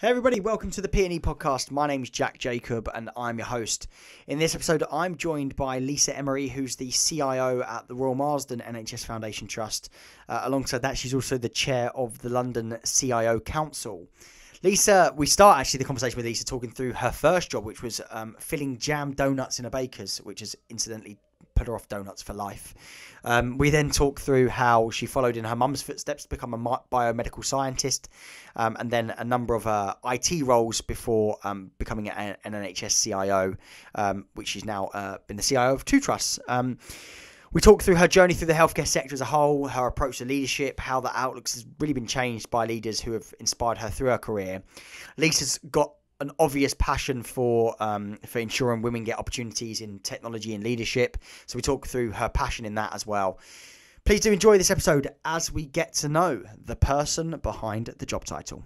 Hey everybody, welcome to the P&E podcast. My name's Jack Jacob and I'm your host. In this episode, I'm joined by Lisa Emery, who's the CIO at the Royal Marsden NHS Foundation Trust. Alongside that, she's also the chair of the London CIO Council. Lisa, we start actually the conversation with Lisa talking through her first job, which was filling jam donuts in a baker's, which has incidentally put her off donuts for life. We then talk through how she followed in her mum's footsteps to become a biomedical scientist, and then a number of IT roles before becoming an NHS CIO, which she's now been the CIO of two trusts. We talked through her journey through the healthcare sector as a whole, her approach to leadership, how the outlook has really been changed by leaders who have inspired her through her career. Lisa's got an obvious passion for ensuring women get opportunities in technology and leadership. So we talk through her passion in that as well. Please do enjoy this episode as we get to know the person behind the job title.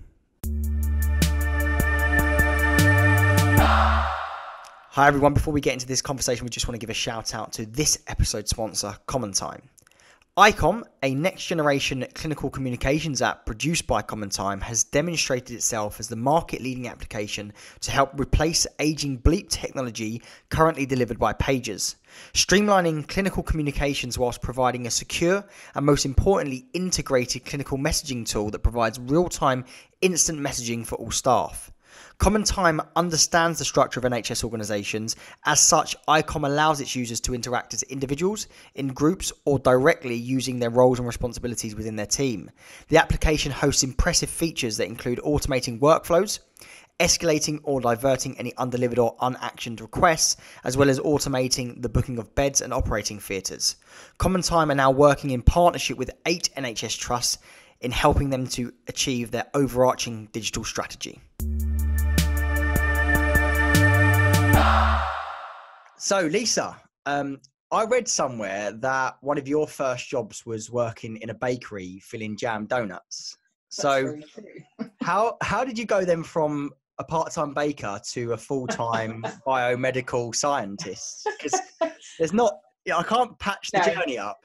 Hi everyone, before we get into this conversation, we just want to give a shout out to this episode sponsor, Common Time. ICOM, a next-generation clinical communications app produced by Common Time, has demonstrated itself as the market-leading application to help replace aging bleep technology currently delivered by pagers, streamlining clinical communications whilst providing a secure and, most importantly, integrated clinical messaging tool that provides real-time instant messaging for all staff. Common Time understands the structure of NHS organisations. As such, ICOM allows its users to interact as individuals, in groups, or directly using their roles and responsibilities within their team. The application hosts impressive features that include automating workflows, escalating or diverting any undelivered or unactioned requests, as well as automating the booking of beds and operating theatres. Common Time are now working in partnership with 8 NHS trusts in helping them to achieve their overarching digital strategy. So, Lisa, I read somewhere that one of your first jobs was working in a bakery filling jam donuts. So, how did you go then from a part-time baker to a full-time biomedical scientist? Because I can't patch the journey up.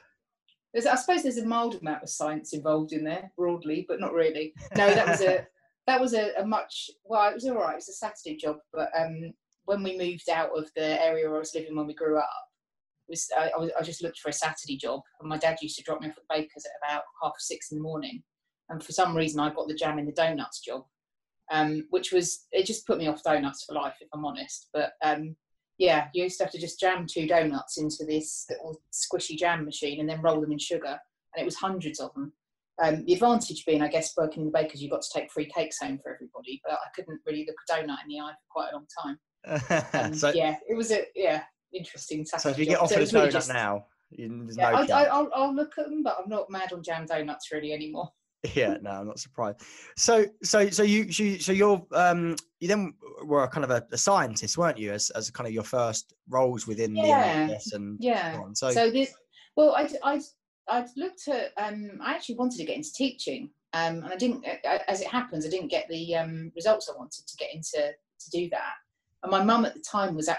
I suppose there's a mild amount of science involved in there, broadly, but not really. No, that was a much, well, it was all right. It was a Saturday job, but when we moved out of the area where I was living when we grew up, I just looked for a Saturday job, and my dad used to drop me off at the baker's at about 6:30 in the morning, and for some reason I got the jam in the donuts job, it just put me off donuts for life, if I'm honest. But yeah, you used to have to just jam 2 donuts into this little squishy jam machine and then roll them in sugar, and it was hundreds of them. The advantage being, I guess, working in the baker's, you got to take free cakes home for everybody, but I couldn't really look a donut in the eye for quite a long time. Yeah, it was interesting Saturday. So if you get offered a donut now, there's no chance. I'll look at them, but I'm not mad on jam donuts really anymore. Yeah, no, I'm not surprised. So you then were kind of a scientist, weren't you? As kind of your first roles within the NHS and so on. I'd looked at. I actually wanted to get into teaching, and I didn't. As it happens, I didn't get the results I wanted to get into to do that. And my mum at the time was a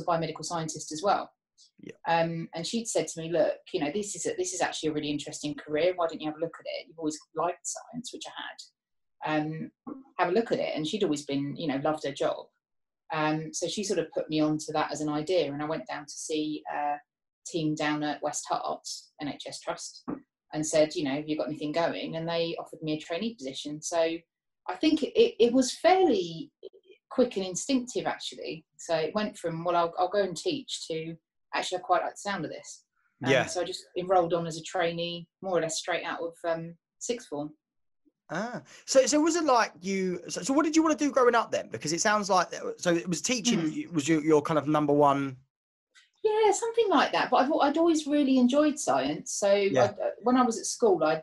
biomedical scientist as well. Yeah. And she'd said to me, look, this is actually a really interesting career. Why don't you have a look at it? You've always liked science, which I had. Have a look at it. And she'd always been, loved her job. So she sort of put me onto that as an idea. And I went down to see a team down at West Herts, NHS Trust, and said, have you got anything going? And they offered me a trainee position. So I think it was fairly quick and instinctive, actually. So it went from, well, I'll go and teach, to actually I quite like the sound of this. So I just enrolled on as a trainee, more or less straight out of sixth form. So was it like you? So what did you want to do growing up then? Because it sounds like it was teaching was your kind of number one. Yeah, something like that. But I'd always really enjoyed science. So when I was at school, I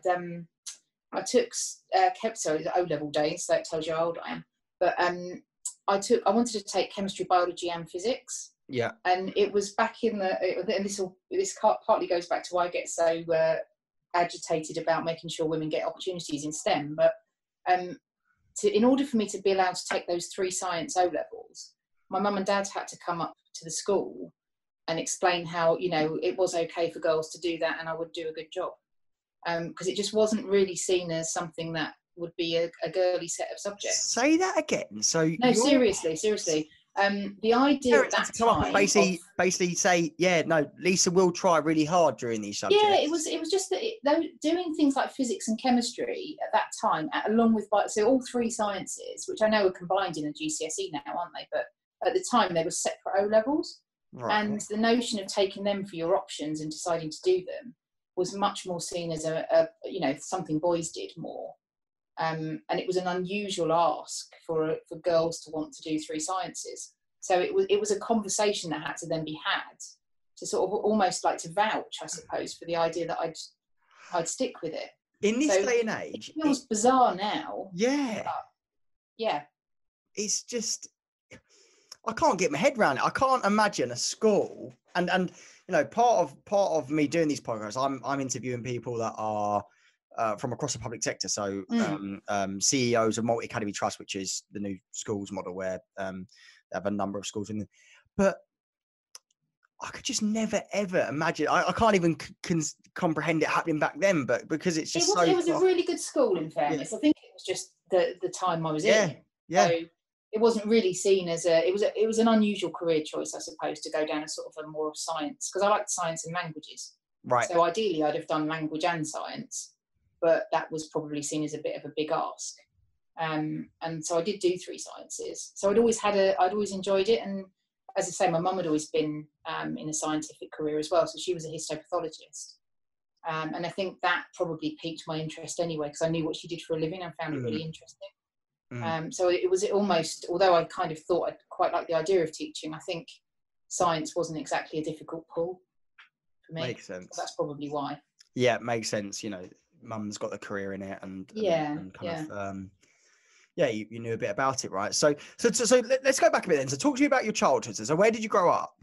took O-level days. So that tells you how old I am. But I wanted to take chemistry, biology, and physics. Yeah. And it was back in and this partly goes back to why I get so agitated about making sure women get opportunities in STEM. But in order for me to be allowed to take those 3 science O-levels, my mum and dad had to come up to the school and explain how, it was okay for girls to do that and I would do a good job. Because it just wasn't really seen as something that would be a girly set of subjects. Say that again. So No, seriously. The idea at that come up time and basically say, yeah, no, Lisa will try really hard during these subjects. Yeah, it was just that doing things like physics and chemistry at that time, along with so all three sciences, which I know are combined in the GCSE now, aren't they? But at the time they were separate O levels, and the notion of taking them for your options and deciding to do them was much more seen as a something boys did more. And it was an unusual ask for girls to want to do three sciences. So it was a conversation that had to then be had to sort of almost like to vouch, I suppose, for the idea that I'd stick with it. In this day and age, it feels bizarre now. Yeah, yeah. It's just, I can't get my head around it. I can't imagine a school, and part of me doing these podcasts, I'm interviewing people that are from across the public sector. So CEOs of Multi Academy Trust, which is the new schools model where they have a number of schools in them. But I could just never ever imagine. I can't even comprehend it happening back then. But because it was a really good school, in fairness. Yeah. I think it was just the time I was in. Yeah. So it wasn't really seen as it was an unusual career choice, I suppose, to go down a sort of a more of science, because I liked science and languages. Right. So ideally, I'd have done language and science, but that was probably seen as a bit of a big ask. And so I did do three sciences. So I'd always enjoyed it. And as I say, my mum had always been in a scientific career as well. So she was a histopathologist. And I think that probably piqued my interest anyway, because I knew what she did for a living and found it really interesting. So it was almost, although I kind of thought I'd quite like the idea of teaching, I think science wasn't exactly a difficult pull for me. Makes sense. So that's probably why. Yeah, it makes sense. Mum's got the career in it, and you knew a bit about it, right? So let's go back a bit then. So talk to me about your childhood. So where did you grow up?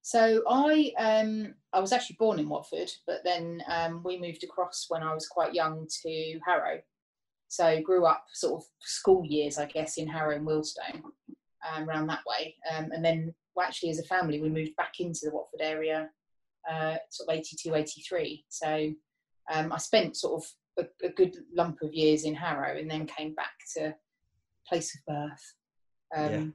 So I was actually born in Watford, but then we moved across when I was quite young to Harrow. So grew up sort of school years, I guess, in Harrow and Wealdstone, around that way. And then actually as a family, we moved back into the Watford area, sort of 82, 83. So I spent sort of a good lump of years in Harrow and then came back to place of birth.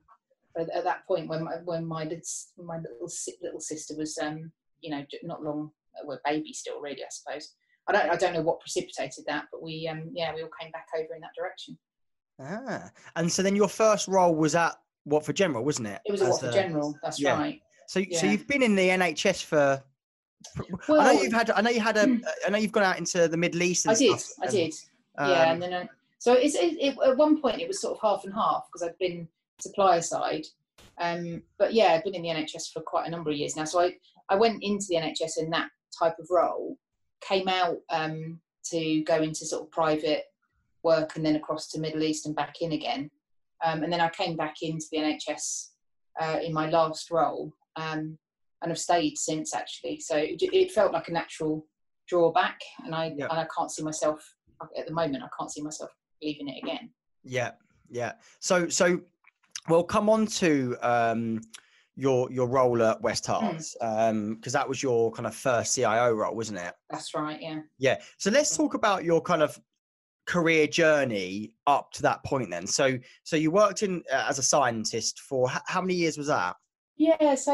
But at that point, when my little sister was, not long, well, baby still, really, I suppose. I don't know what precipitated that, but we all came back over in that direction. And so then your first role was at Watford General, wasn't it? It was at Watford General. That's right. So you've been in the NHS for. Well, I know you've gone out into the Middle East. I did. Yeah, and then at one point it was sort of half and half, because I'd been supplier side, but yeah, I've been in the NHS for quite a number of years now. So I went into the NHS in that type of role, came out to go into sort of private work, and then across to Middle East and back in again, and then I came back into the NHS in my last role, and I've stayed since, actually. So it felt like a natural drawback, and I can't see myself at the moment. I can't see myself leaving it again. Yeah. So we'll come on to your role at West Herts, because that was your kind of first CIO role, wasn't it? That's right. Yeah. Yeah. So let's talk about your kind of career journey up to that point then. So you worked in as a scientist for how many years was that? Yeah, so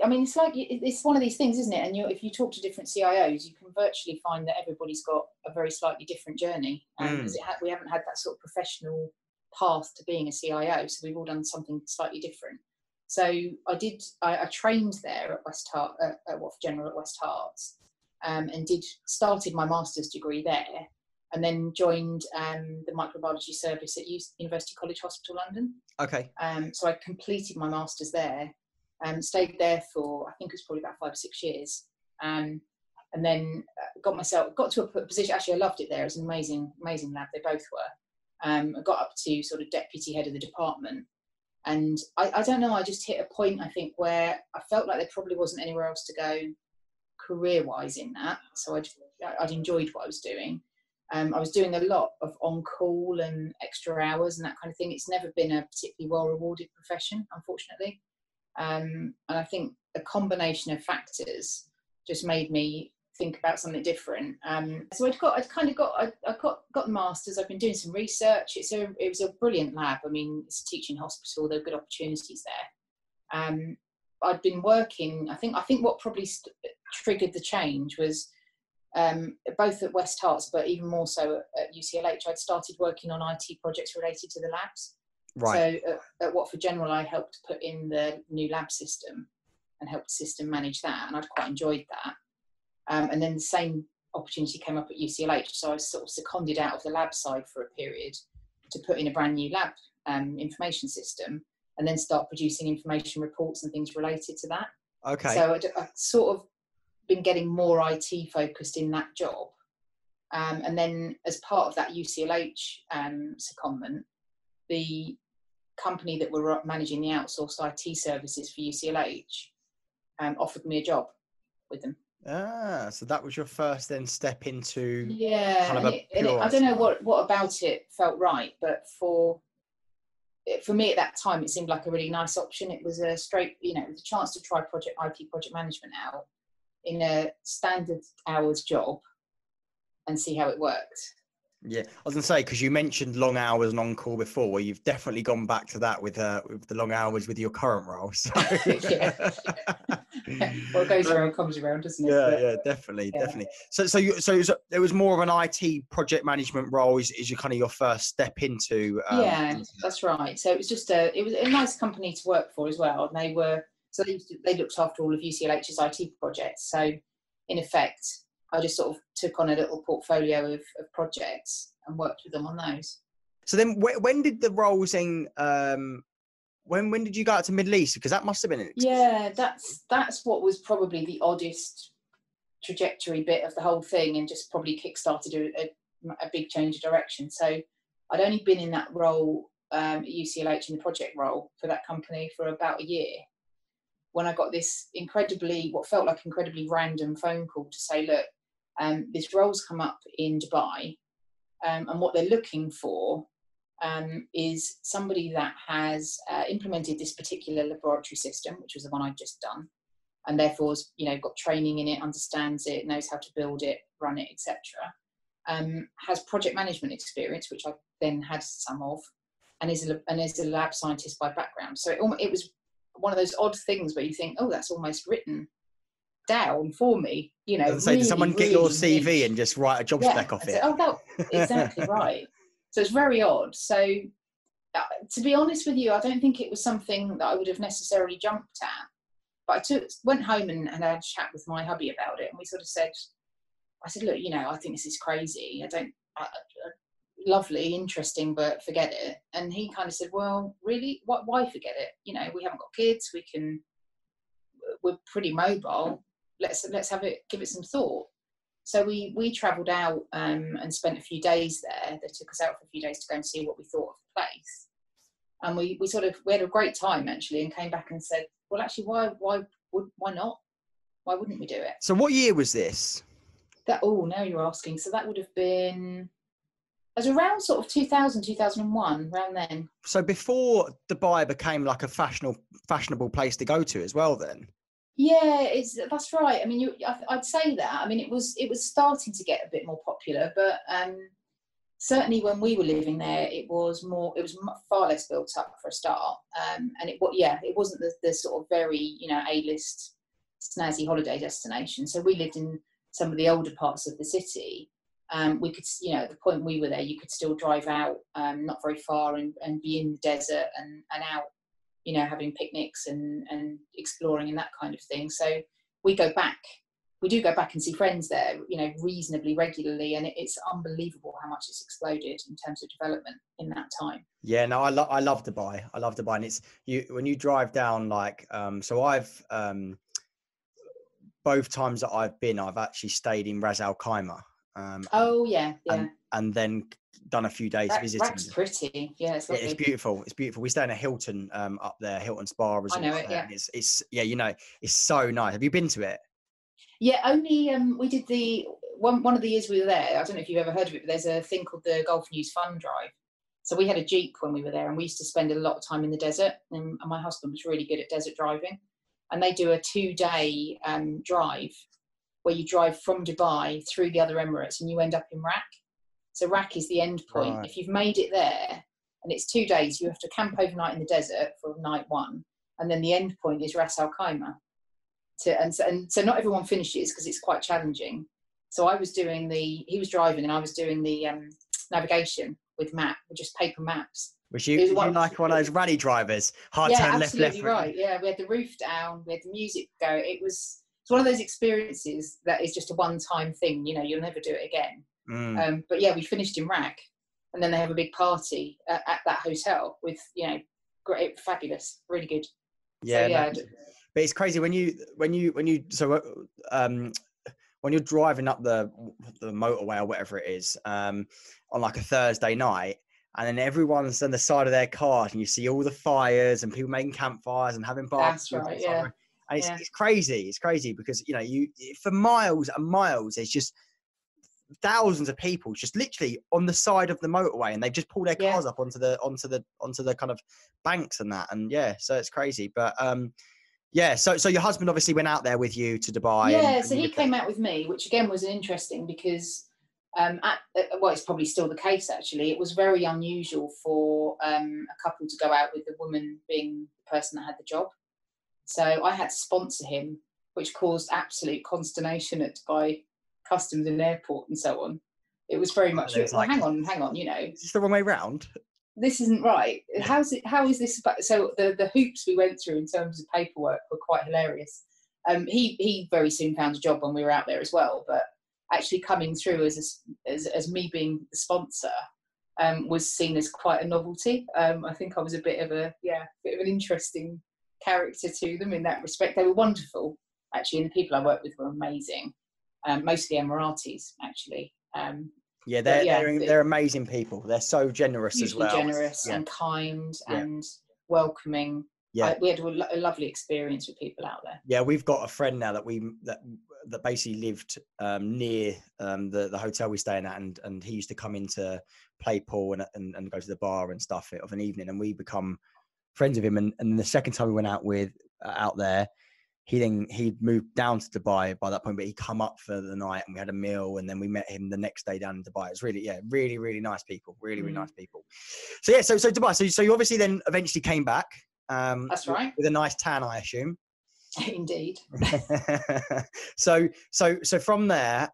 I mean, it's one of these things, isn't it? And if you talk to different CIOs, you can virtually find that everybody's got a very slightly different journey, because we haven't had that sort of professional path to being a CIO, so we've all done something slightly different. So I trained there at West Hart, at Watford General at West Herts, and started my master's degree there, and then joined the microbiology service at University College Hospital London. Okay. So I completed my master's there. Stayed there for, I think it was probably about 5 or 6 years, and then got to a position. Actually, I loved it there. It was an amazing lab. They both were. I got up to sort of deputy head of the department, and I don't know. I just hit a point, I think, where I felt like there probably wasn't anywhere else to go career-wise in that. So I'd enjoyed what I was doing. I was doing a lot of on-call and extra hours and that kind of thing. It's never been a particularly well-rewarded profession, unfortunately. And I think a combination of factors just made me think about something different. So I got the masters. I've been doing some research. It was a brilliant lab. I mean, it's a teaching hospital. There are good opportunities there. I'd been working. I think what probably triggered the change was both at West Herts, but even more so at UCLH. I'd started working on IT projects related to the labs. Right. So at Watford General, I helped put in the new lab system and helped the system manage that, and I'd quite enjoyed that. And then the same opportunity came up at UCLH, so I was sort of seconded out of the lab side for a period to put in a brand new lab information system, and then start producing information reports and things related to that. Okay. So I'd sort of been getting more IT focused in that job. And then as part of that UCLH secondment, the company that were managing the outsourced IT services for UCLH offered me a job with them. So that was your first then step into kind of I don't know what about it felt right, but for me at that time, it seemed like a really nice option. It was a straight, it was a chance to try IT project management out in a standard hours job and see how it worked. Yeah, I was going to say, because you mentioned long hours and on-call before, where you've definitely gone back to that with the long hours with your current role. So. Yeah. Well, it goes around, comes around, doesn't it? Yeah, definitely. So it was more of an IT project management role. Is your kind of your first step into? That's right. So it was a nice company to work for as well. And they looked after all of UCLH's IT projects. So in effect, I just sort of took on a little portfolio of projects and worked with them on those. So then when did the roles in, when did you go out to Middle East? Because that must have been that's what was probably the oddest trajectory bit of the whole thing, and just probably kick-started a big change of direction. So I'd only been in that role at UCLH in the project role for that company for about a year, when I got this what felt like incredibly random phone call to say, look, this role's come up in Dubai, and what they're looking for is somebody that has implemented this particular laboratory system, which was the one I'd just done, and therefore has, got training in it, understands it, knows how to build it, run it, etc. Has project management experience, which I then had some of, and is a lab scientist by background. So it was one of those odd things where you think, oh, that's almost written down for me. So did someone get your CV niche and just write a job spec off it? Exactly right. So it's very odd. So to be honest with you, I don't think it was something that I would have necessarily jumped at. But I went home and had a chat with my hubby about it, and we sort of said, look, I think this is crazy. Lovely, interesting, but forget it. And he kind of said, well, really, why forget it? We haven't got kids. We're pretty mobile. Let's give it some thought. So we travelled out and spent a few days there. They took us out for a few days to go and see what we thought of the place. And we had a great time actually, and came back and said, well, actually, why not? Why wouldn't we do it? So what year was this? Now you're asking. So that would have been, it was around sort of 2000, 2001, around then. So before Dubai became like a fashionable place to go to as well then? Yeah, that's right. I mean, I'd say that. I mean, it was starting to get a bit more popular, but certainly when we were living there, it was far less built up for a start. And it wasn't the sort of very, A-list snazzy holiday destination. So we lived in some of the older parts of the city. We could, at the point we were there, you could still drive out not very far and be in the desert and out, having picnics and exploring and that kind of thing. So we do go back and see friends there, reasonably regularly, and it's unbelievable how much it's exploded in terms of development in that time. Yeah, no, I love Dubai. I love Dubai, and when you drive down, like, so I've both times that I've been, I've actually stayed in Ras Al Khaimah. And then done a few days visiting. That's pretty. Yeah, it's lovely. It's beautiful. It's beautiful. We stay in a Hilton up there, Hilton Spa Resort. I know it. Yeah. It's it's so nice. Have you been to it? Yeah, only we did the one of the years we were there. I don't know if you've ever heard of it, but there's a thing called the Gulf News Fun Drive. So we had a Jeep when we were there, and we used to spend a lot of time in the desert. And my husband was really good at desert driving, and they do a 2-day drive where you drive from Dubai through the other Emirates and you end up in Rak. So Rak is the end point. Right. If you've made it there, and it's 2 days, you have to camp overnight in the desert for night one, and then the end point is Ras Al Khaimah. So not everyone finishes because it's quite challenging. So I was doing he was driving and I was doing the navigation with just paper maps. Was you like one of those rally drivers? Hard turn left, absolutely left. Right. Yeah, we had the roof down, we had the music go. It's one of those experiences that is just a one-time thing. You know, you'll never do it again. But yeah, we finished in Rak, and then they have a big party at that hotel with, you know, great, fabulous, really good. Yeah, so, yeah. But it's crazy when you're driving up the motorway or whatever it is, on like a Thursday night, and then everyone's on the side of their cars, and you see all the fires and people making campfires and having barbecues. That's right. Yeah. And it's crazy. It's crazy because, you know, for miles and miles, there's just thousands of people just literally on the side of the motorway, and they've just pulled their cars up onto the kind of banks and that. And so it's crazy. But so your husband obviously went out there with you to Dubai. Yeah, so he came out with me, which again was interesting because it's probably still the case actually. It was very unusual for a couple to go out with the woman being the person that had the job. So I had to sponsor him, which caused absolute consternation at Dubai customs and airport and so on. It was very much, hang on, you know. Is this the wrong way round? This isn't right. How is this about? So the hoops we went through in terms of paperwork were quite hilarious. He very soon found a job when we were out there as well, but actually coming through as me being the sponsor was seen as quite a novelty. I think I was a bit of an interesting character to them in that respect. They were wonderful, actually, and the people I worked with were amazing. Mostly Emiratis, actually. They're amazing people. They're so generous as well. Generous and kind and welcoming. Yeah, we had a lovely experience with people out there. Yeah, we've got a friend now that basically lived near the hotel we're staying at, and he used to come in to play pool and go to the bar and stuff of an evening, and we become friends with him. And the second time we went out there, he'd moved down to Dubai by that point, but he'd come up for the night and we had a meal, and then we met him the next day down in Dubai. It's really, really, really nice people. Really, really nice people. So Dubai. So you obviously then eventually came back. That's right. With a nice tan, I assume. Indeed. So from there,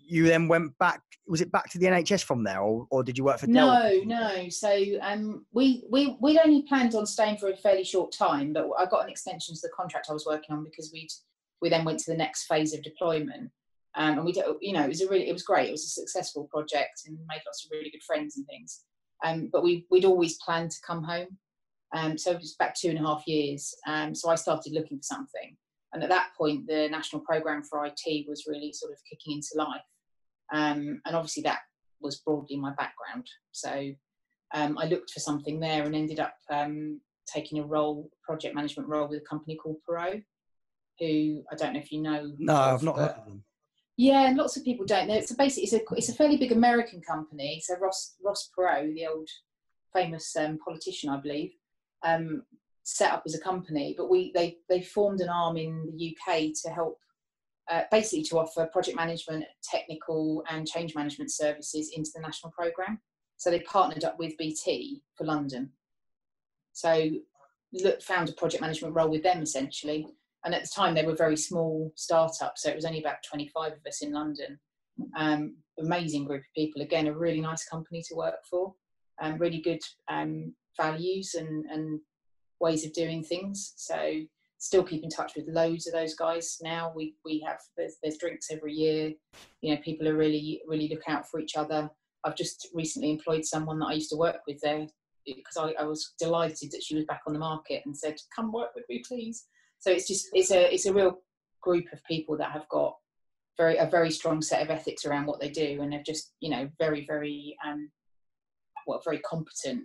you then went back. Was it back to the NHS from there, or did you work for? No. So we'd only planned on staying for a fairly short time, but I got an extension to the contract I was working on because we then went to the next phase of deployment, and we, you know, it was great. It was a successful project and made lots of really good friends and things. But we'd always planned to come home. So it was back 2.5 years. So I started looking for something. And at that point, the National Programme for IT was really sort of kicking into life. And obviously that was broadly my background. So I looked for something there and ended up taking a project management role with a company called Perot, who I don't know if you know. No, I've not heard of them. Yeah, and lots of people don't know. It's a fairly big American company. So Ross Perot, the old famous politician, I believe, set up as a company, but they formed an arm in the UK to help basically to offer project management, technical and change management services into the national programme. So they partnered up with BT for London. So found a project management role with them essentially. And at the time they were a very small startup, so it was only about 25 of us in London. Amazing group of people. Again, a really nice company to work for. Really good values and ways of doing things. So still keep in touch with loads of those guys now. We have there's drinks every year. You know, people are really look out for each other. I've just recently employed someone that I used to work with there because I was delighted that she was back on the market and said, "Come work with me, please." So it's a real group of people that have got a very strong set of ethics around what they do, and they're just, you know, very very competent.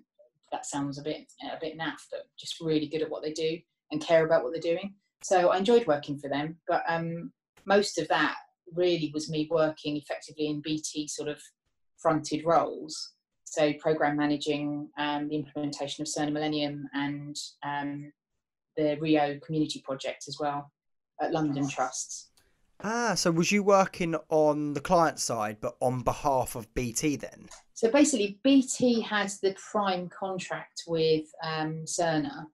That sounds a bit naff, but just really good at what they do and care about what they're doing. So I enjoyed working for them, but most of that really was me working effectively in BT sort of fronted roles. So program managing the implementation of Cerner Millennium and the Rio Community Project as well at London Trust. So was you working on the client side, but on behalf of BT then? So basically, BT had the prime contract with Cerner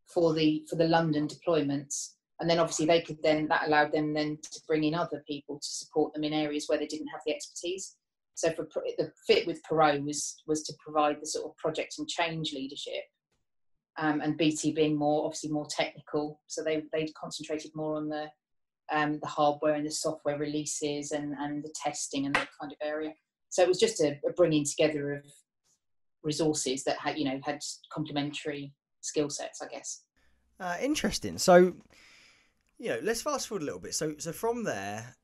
for the London deployments, and then obviously that allowed them then to bring in other people to support them in areas where they didn't have the expertise. So for the fit with Perot was to provide the sort of project and change leadership, and BT being obviously more technical, so they concentrated more on the hardware and the software releases and the testing and that kind of area. So it was just a bringing together of resources that had complementary skill sets, I guess. Interesting. So, let's fast forward a little bit. So from there,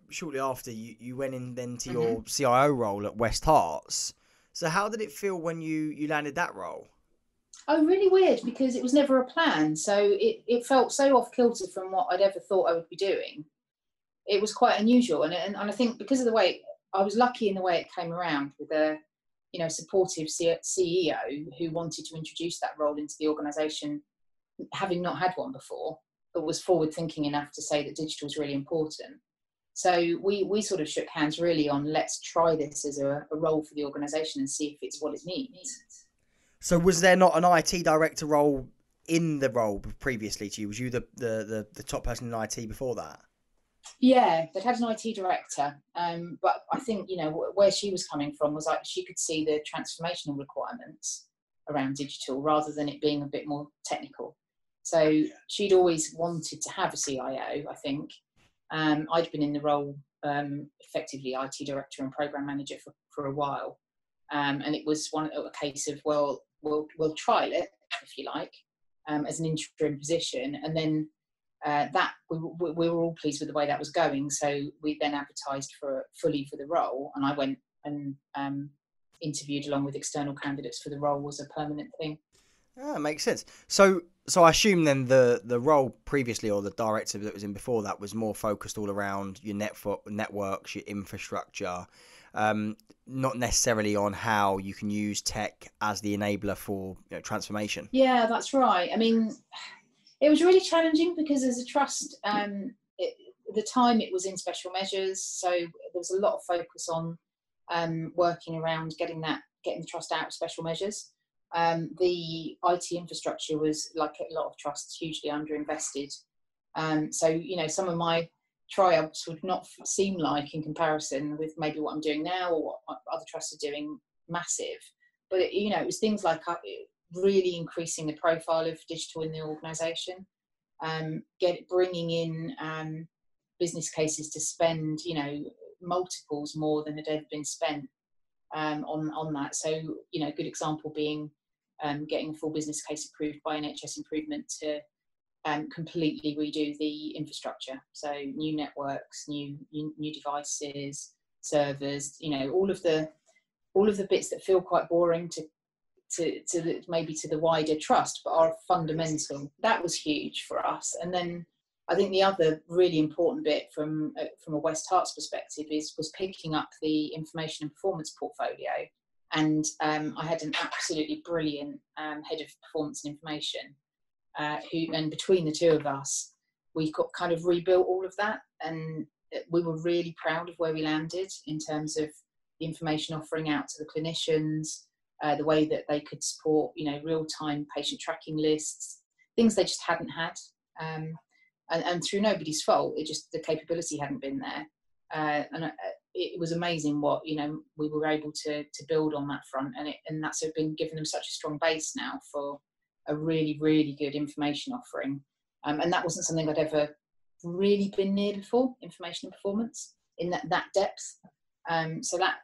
shortly after you went in then to your CIO role at West Herts. So how did it feel when you landed that role? Oh, really weird, because it was never a plan. So it felt so off kilter from what I'd ever thought I would be doing. It was quite unusual. And I think because of the way, I was lucky in the way it came around with a, supportive CEO who wanted to introduce that role into the organisation, having not had one before, but was forward thinking enough to say that digital is really important. So we sort of shook hands really on, let's try this as a role for the organisation and see if it's what it needs. So was there not an IT director role in the role previously to you? Was you the top person in IT before that? Yeah, they'd had an IT director, but I think, where she was coming from was like she could see the transformational requirements around digital rather than it being a bit more technical. So she'd always wanted to have a CIO, I think. I'd been in the role, effectively IT director and program manager for a while. And it was a case of, well, we'll trial it, if you like, as an interim position. And then that we were all pleased with the way that was going. So we then advertised fully for the role. And I went and interviewed along with external candidates for the role as a permanent thing. Ah, makes sense. So I assume then the role previously, or the director that was in before that, was more focused all around your networks, your infrastructure, not necessarily on how you can use tech as the enabler for transformation. Yeah, that's right. I mean, it was really challenging because as a trust, at the time it was in special measures, so there was a lot of focus on working around getting the trust out of special measures. The IT infrastructure was, like a lot of trusts, hugely underinvested. So, some of my triumphs would not seem like, in comparison with maybe what I'm doing now or what other trusts are doing, massive. But, it was things like really increasing the profile of digital in the organisation, bringing in business cases to spend, multiples more than had ever been spent on that. So, a good example being getting a full business case approved by NHS Improvement to completely redo the infrastructure. So new networks, new devices, servers, all of the bits that feel quite boring to maybe to the wider trust, but are fundamental. That was huge for us. And then I think the other really important bit from a West Herts perspective was picking up the information and performance portfolio. And I had an absolutely brilliant head of performance and information, and between the two of us, we got kind of rebuilt all of that. And we were really proud of where we landed in terms of the information offering out to the clinicians, the way that they could support, real-time patient tracking lists, things they just hadn't had. And through nobody's fault, the capability hadn't been there. And it was amazing what, we were able to build on that front. And that's been given them such a strong base now for a really, really good information offering. And that wasn't something I'd ever really been near before, information and performance in that depth. So that,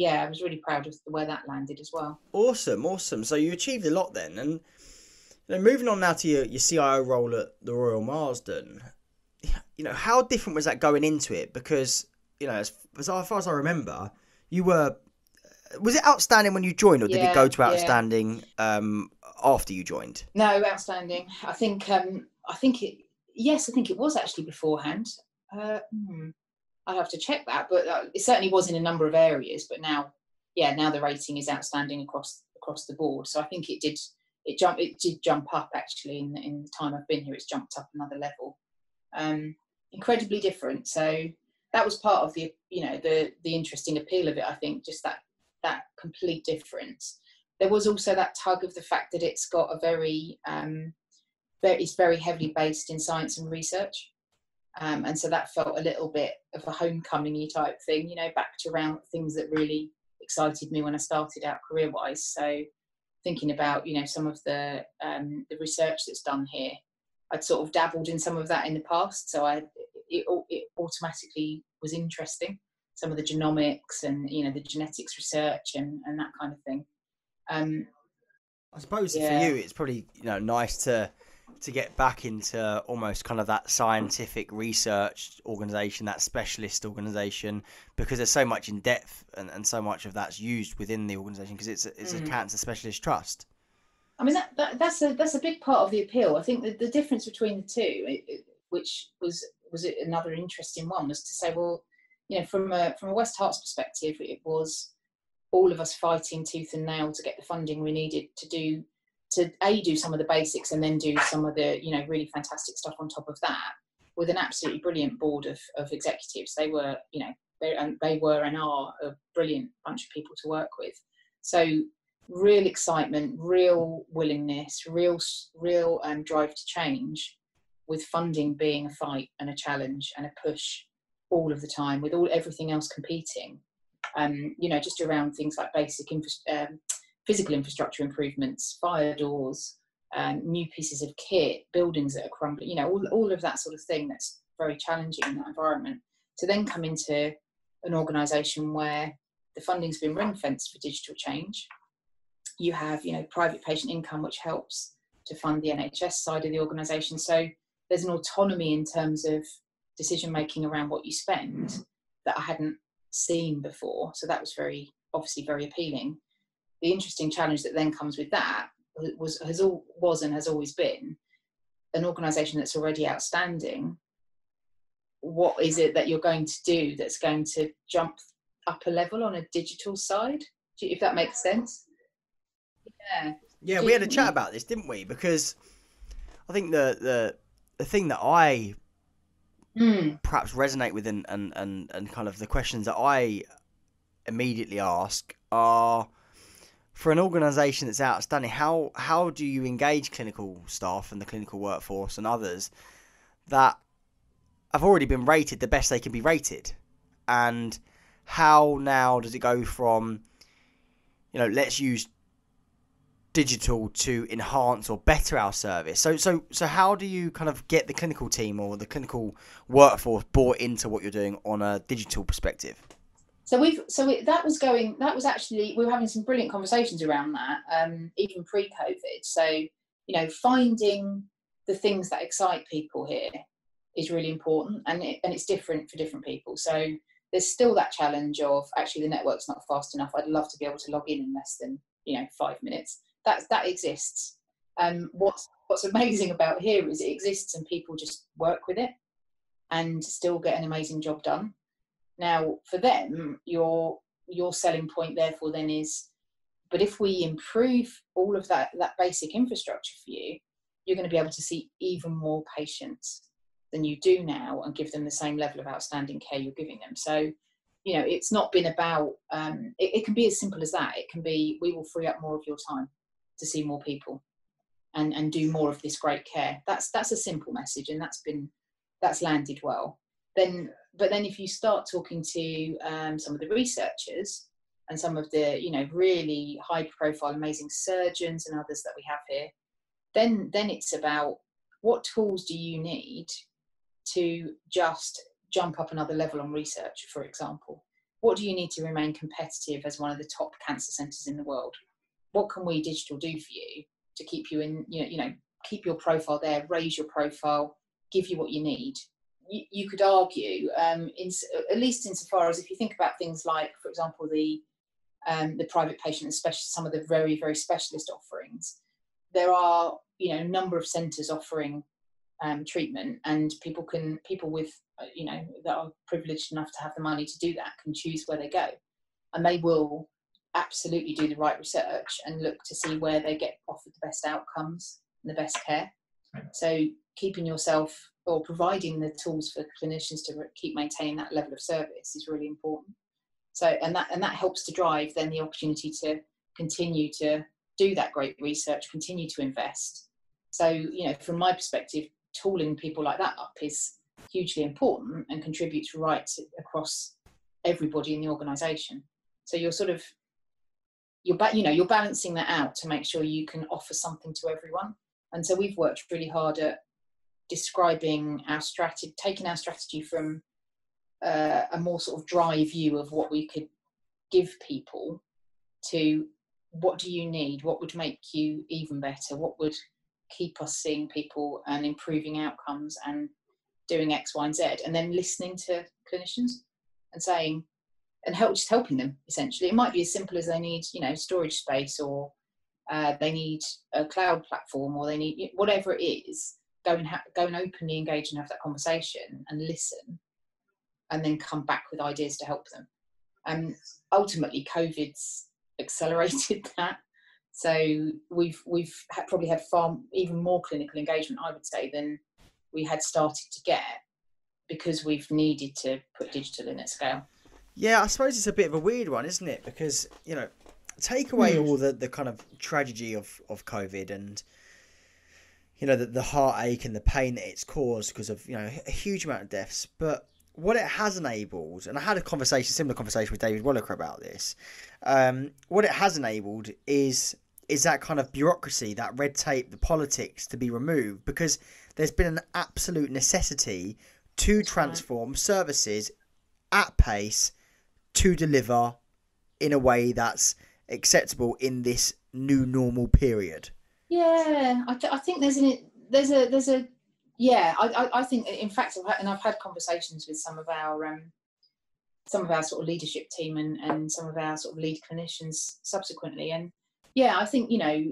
I was really proud of where that landed as well. Awesome. So you achieved a lot then. And moving on now to your CIO role at the Royal Marsden, how different was that going into it? Because, as far as I remember, was it outstanding when you joined, or did it go to outstanding after you joined? No, outstanding. I think it was actually beforehand. I'd have to check that, but it certainly was in a number of areas. But now the rating is outstanding across the board. So I think it did jump up actually in the time I've been here. It's jumped up another level. incredibly different. So that was part of the, the interesting appeal of it, I think, just that complete difference. There was also that tug of the fact that it's got a it's very heavily based in science and research. And so that felt a little bit of a homecoming-y type thing, back to around things that really excited me when I started out career-wise. So thinking about, some of the research that's done here, I'd sort of dabbled in some of that in the past. So it automatically was interesting. Some of the genomics and, the genetics research and that kind of thing. I suppose for you, it's probably, nice to get back into almost kind of that scientific research organisation, that specialist organisation, because there's so much in depth and so much of that's used within the organisation because it's a cancer specialist trust. I mean, that's a big part of the appeal. I think that the difference between the two, which was another interesting one, was to say, well, from a West Herts perspective, it was all of us fighting tooth and nail to get the funding we needed to do some of the basics and then do some of the, really fantastic stuff on top of that, with an absolutely brilliant board of executives. They were, they were and are a brilliant bunch of people to work with. So real excitement, real willingness, real drive to change, with funding being a fight and a challenge and a push all of the time, with everything else competing. Just around things like basic physical infrastructure improvements, fire doors, new pieces of kit, buildings that are crumbling, all of that sort of thing that's very challenging in that environment. To then come into an organisation where the funding's been ring-fenced for digital change. You have, private patient income, which helps to fund the NHS side of the organisation. So there's an autonomy in terms of decision-making around what you spend that I hadn't seen before. So that was obviously very appealing. The interesting challenge that then comes with that was and has always been an organisation that's already outstanding. What is it that you're going to do that's going to jump up a level on a digital side? If that makes sense. Yeah, we had a chat about this, didn't we? Because I think the thing that I perhaps resonate with and kind of the questions that I immediately ask are, for an organisation that's outstanding, how do you engage clinical staff and the clinical workforce and others that have already been rated the best they can be rated? And how now does it go from, let's use digital to enhance or better our service? So how do you kind of get the clinical team or the clinical workforce bought into what you're doing on a digital perspective? That was actually, we were having some brilliant conversations around that, even pre-COVID. So, finding the things that excite people here is really important, and it's different for different people. So there's still that challenge of, actually, the network's not fast enough. I'd love to be able to log in less than 5 minutes. That exists. What's amazing about here is it exists and people just work with it and still get an amazing job done. Now, for them, your selling point, therefore, then is, but if we improve all of that basic infrastructure for you, you're going to be able to see even more patients than you do now and give them the same level of outstanding care you're giving them. So, it's not been about, it can be as simple as that. It can be, we will free up more of your time to see more people and do more of this great care. That's a simple message, and that's landed well. But then if you start talking to some of the researchers and some of the, really high profile, amazing surgeons and others that we have here, then it's about, what tools do you need to just jump up another level on research, for example? What do you need to remain competitive as one of the top cancer centres in the world? What can we digital do for you to keep you in, keep your profile there, raise your profile, give you what you need? You could argue, at least insofar as, if you think about things like, for example, the private patient, especially some of the very, very specialist offerings, there are, a number of centres offering treatment, and people with, that are privileged enough to have the money to do that can choose where they go, and they will absolutely do the right research and look to see where they get offered the best outcomes and the best care. So keeping yourself or providing the tools for clinicians to keep maintaining that level of service is really important. So, and that helps to drive then the opportunity to continue to do that great research, continue to invest. So, you know, from my perspective, tooling people like that up is hugely important and contributes right across everybody in the organisation. So you're sort of, you're balancing that out to make sure you can offer something to everyone. And so we've worked really hard at describing our strategy, taking our strategy from a more sort of dry view of what we could give people to what do you need, what would make you even better, what would keep us seeing people and improving outcomes and doing X, Y, and Z, and then listening to clinicians and saying, and just helping them essentially. It might be as simple as they need, you know, storage space, or they need a cloud platform, or they need whatever it is. Go and openly engage and have that conversation and listen, and then come back with ideas to help them. And ultimately, COVID's accelerated that. So we've probably had even more clinical engagement, I would say, than we had started to get, because we've needed to put digital in at scale. Yeah, I suppose it's a bit of a weird one, isn't it? Because, you know, take away all the kind of tragedy of COVID and, you know, the heartache and the pain that it's caused because of, you know, a huge amount of deaths. But what it has enabled, and I had a similar conversation with David Wallaker about this, what it has enabled is that kind of bureaucracy, that red tape, the politics to be removed, because there's been an absolute necessity to transform services at pace to deliver in a way that's acceptable in this new normal period. Yeah, I think there's a yeah. I think, in fact, I've had conversations with some of our sort of leadership team and some of our sort of lead clinicians subsequently, and yeah, I think, you know,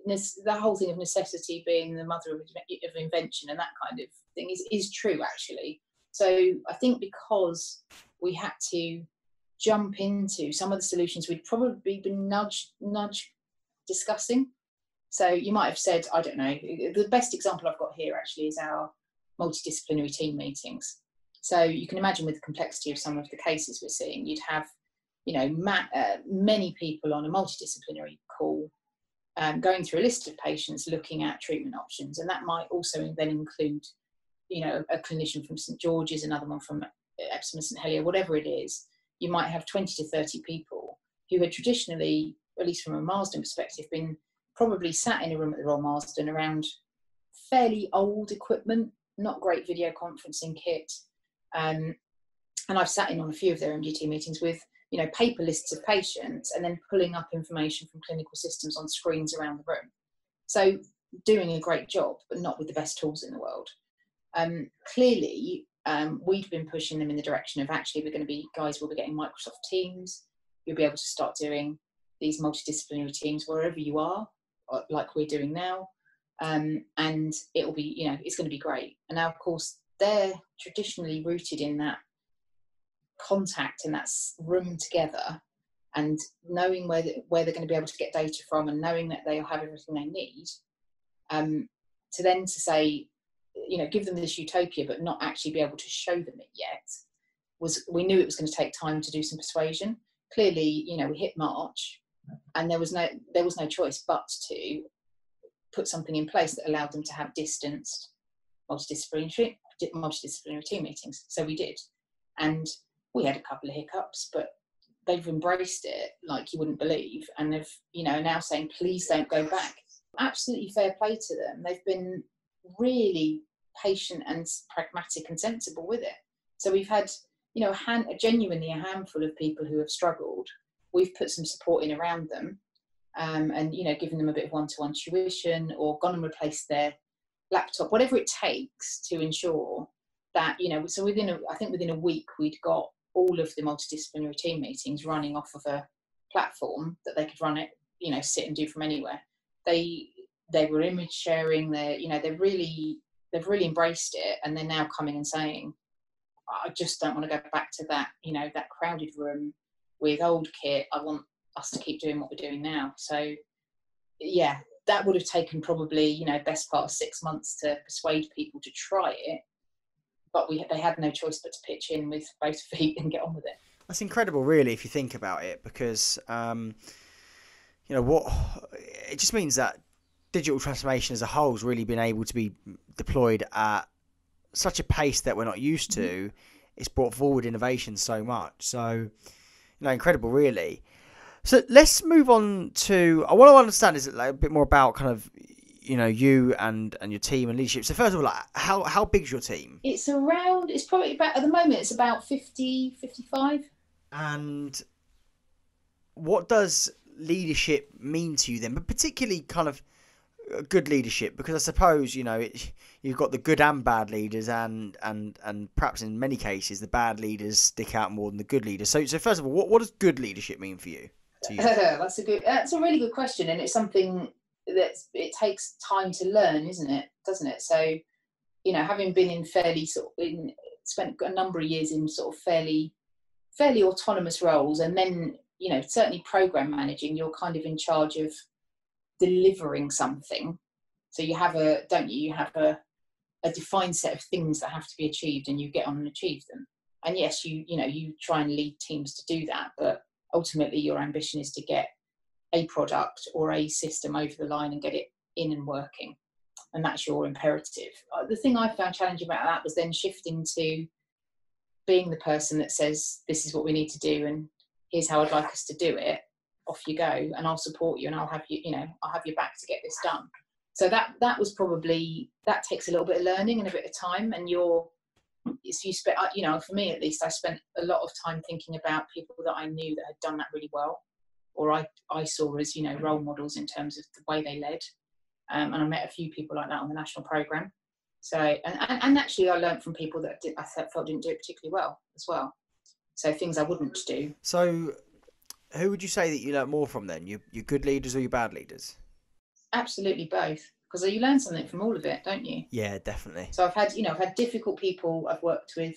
the whole thing of necessity being the mother of invention and that kind of thing is true, actually. So I think because we had to jump into some of the solutions we'd probably been nudge discussing. So you might have said, I don't know, the best example I've got here actually is our multidisciplinary team meetings. So you can imagine, with the complexity of some of the cases we're seeing, you'd have, you know, many people on a multidisciplinary call, going through a list of patients, looking at treatment options. And that might also then include, you know, a clinician from St George's, another one from Epsom and St Helier, whatever it is. You might have 20 to 30 people who had traditionally, at least from a Marsden perspective, been probably sat in a room at the Royal Marsden around fairly old equipment, not great video conferencing kit. And I've sat in on a few of their MDT meetings with, you know, paper lists of patients and then pulling up information from clinical systems on screens around the room. So doing a great job, but not with the best tools in the world. Clearly, we'd been pushing them in the direction of, actually, we'll be getting Microsoft Teams. You'll be able to start doing these multidisciplinary teams wherever you are, like we're doing now. And it'll be, you know, it's going to be great. And now, of course, they're traditionally rooted in that contact, in that room together, and knowing where they're going to be able to get data from, and knowing that they'll have everything they need, to say, you know, give them this utopia but not actually be able to show them it yet, we knew it was going to take time to do some persuasion. Clearly, you know, we hit March and there was no choice but to put something in place that allowed them to have distanced multidisciplinary team meetings. So we did, and we had a couple of hiccups, but they've embraced it like you wouldn't believe, and they've, you know, now saying, please don't go back. Absolutely fair play to them. They've been really patient and pragmatic and sensible with it. So we've had, you know, genuinely a handful of people who have struggled. We've put some support in around them, and, you know, given them a bit of one-to-one tuition, or gone and replaced their laptop, whatever it takes to ensure that, you know, so within a week we'd got all of the multidisciplinary team meetings running off of a platform that they could run it, you know, sit and do from anywhere. They were image sharing. They've really embraced it, and they're now coming and saying, I just don't want to go back to that, you know, that crowded room with old kit. I want us to keep doing what we're doing now. So yeah, that would have taken probably, you know, best part of 6 months to persuade people to try it. But they had no choice but to pitch in with both feet and get on with it. That's incredible, really, if you think about it, because you know what, it just means that digital transformation as a whole has really been able to be deployed at such a pace that we're not used to. It's brought forward innovation so much. So, you know, incredible, really. So let's move on to, I want to understand is like a bit more about kind of, you know, you and your team and leadership. So first of all, like, how big's your team? It's probably about, at the moment, it's about 50, 55. And what does leadership mean to you then? But particularly kind of good leadership, because I suppose, you know, you've got the good and bad leaders, and perhaps in many cases the bad leaders stick out more than the good leaders. So first of all, what does good leadership mean for you? That's a really good question, and it's something that it takes time to learn, isn't it? Doesn't it? So, you know, having been in spent a number of years in sort of fairly autonomous roles, and then, you know, certainly program managing, you're kind of in charge of delivering something. So you have a defined set of things that have to be achieved, and you get on and achieve them. And yes, you try and lead teams to do that, but ultimately your ambition is to get a product or a system over the line and get it in and working. And that's your imperative. The thing I found challenging about that was then shifting to being the person that says, this is what we need to do, and here's how I'd like us to do it. Off you go, and I'll support you, and I'll have your back to get this done. So that was probably, that takes a little bit of learning and a bit of time. And for me at least, I spent a lot of time thinking about people that I knew that had done that really well, or I saw as, you know, role models in terms of the way they led. And I met a few people like that on the national programme. So, and actually I learned from people that I felt didn't do it particularly well as well. So things I wouldn't do. So who would you say that you learn more from then? Your good leaders or your bad leaders? Absolutely both, because you learn something from all of it, don't you? Yeah, definitely. So I've had difficult people I've worked with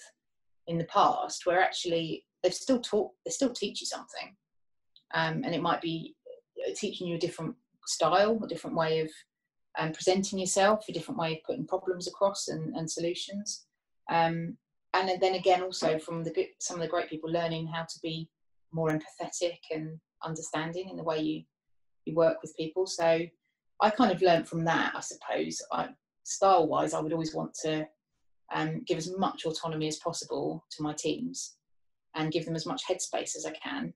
in the past where actually they still teach you something, and it might be teaching you a different style, a different way of presenting yourself, a different way of putting problems across and solutions, and then again also from some of the great people, learning how to be more empathetic and understanding in the way you work with people. So I kind of learned from that, I suppose. Style wise, I would always want to give as much autonomy as possible to my teams and give them as much headspace as I can,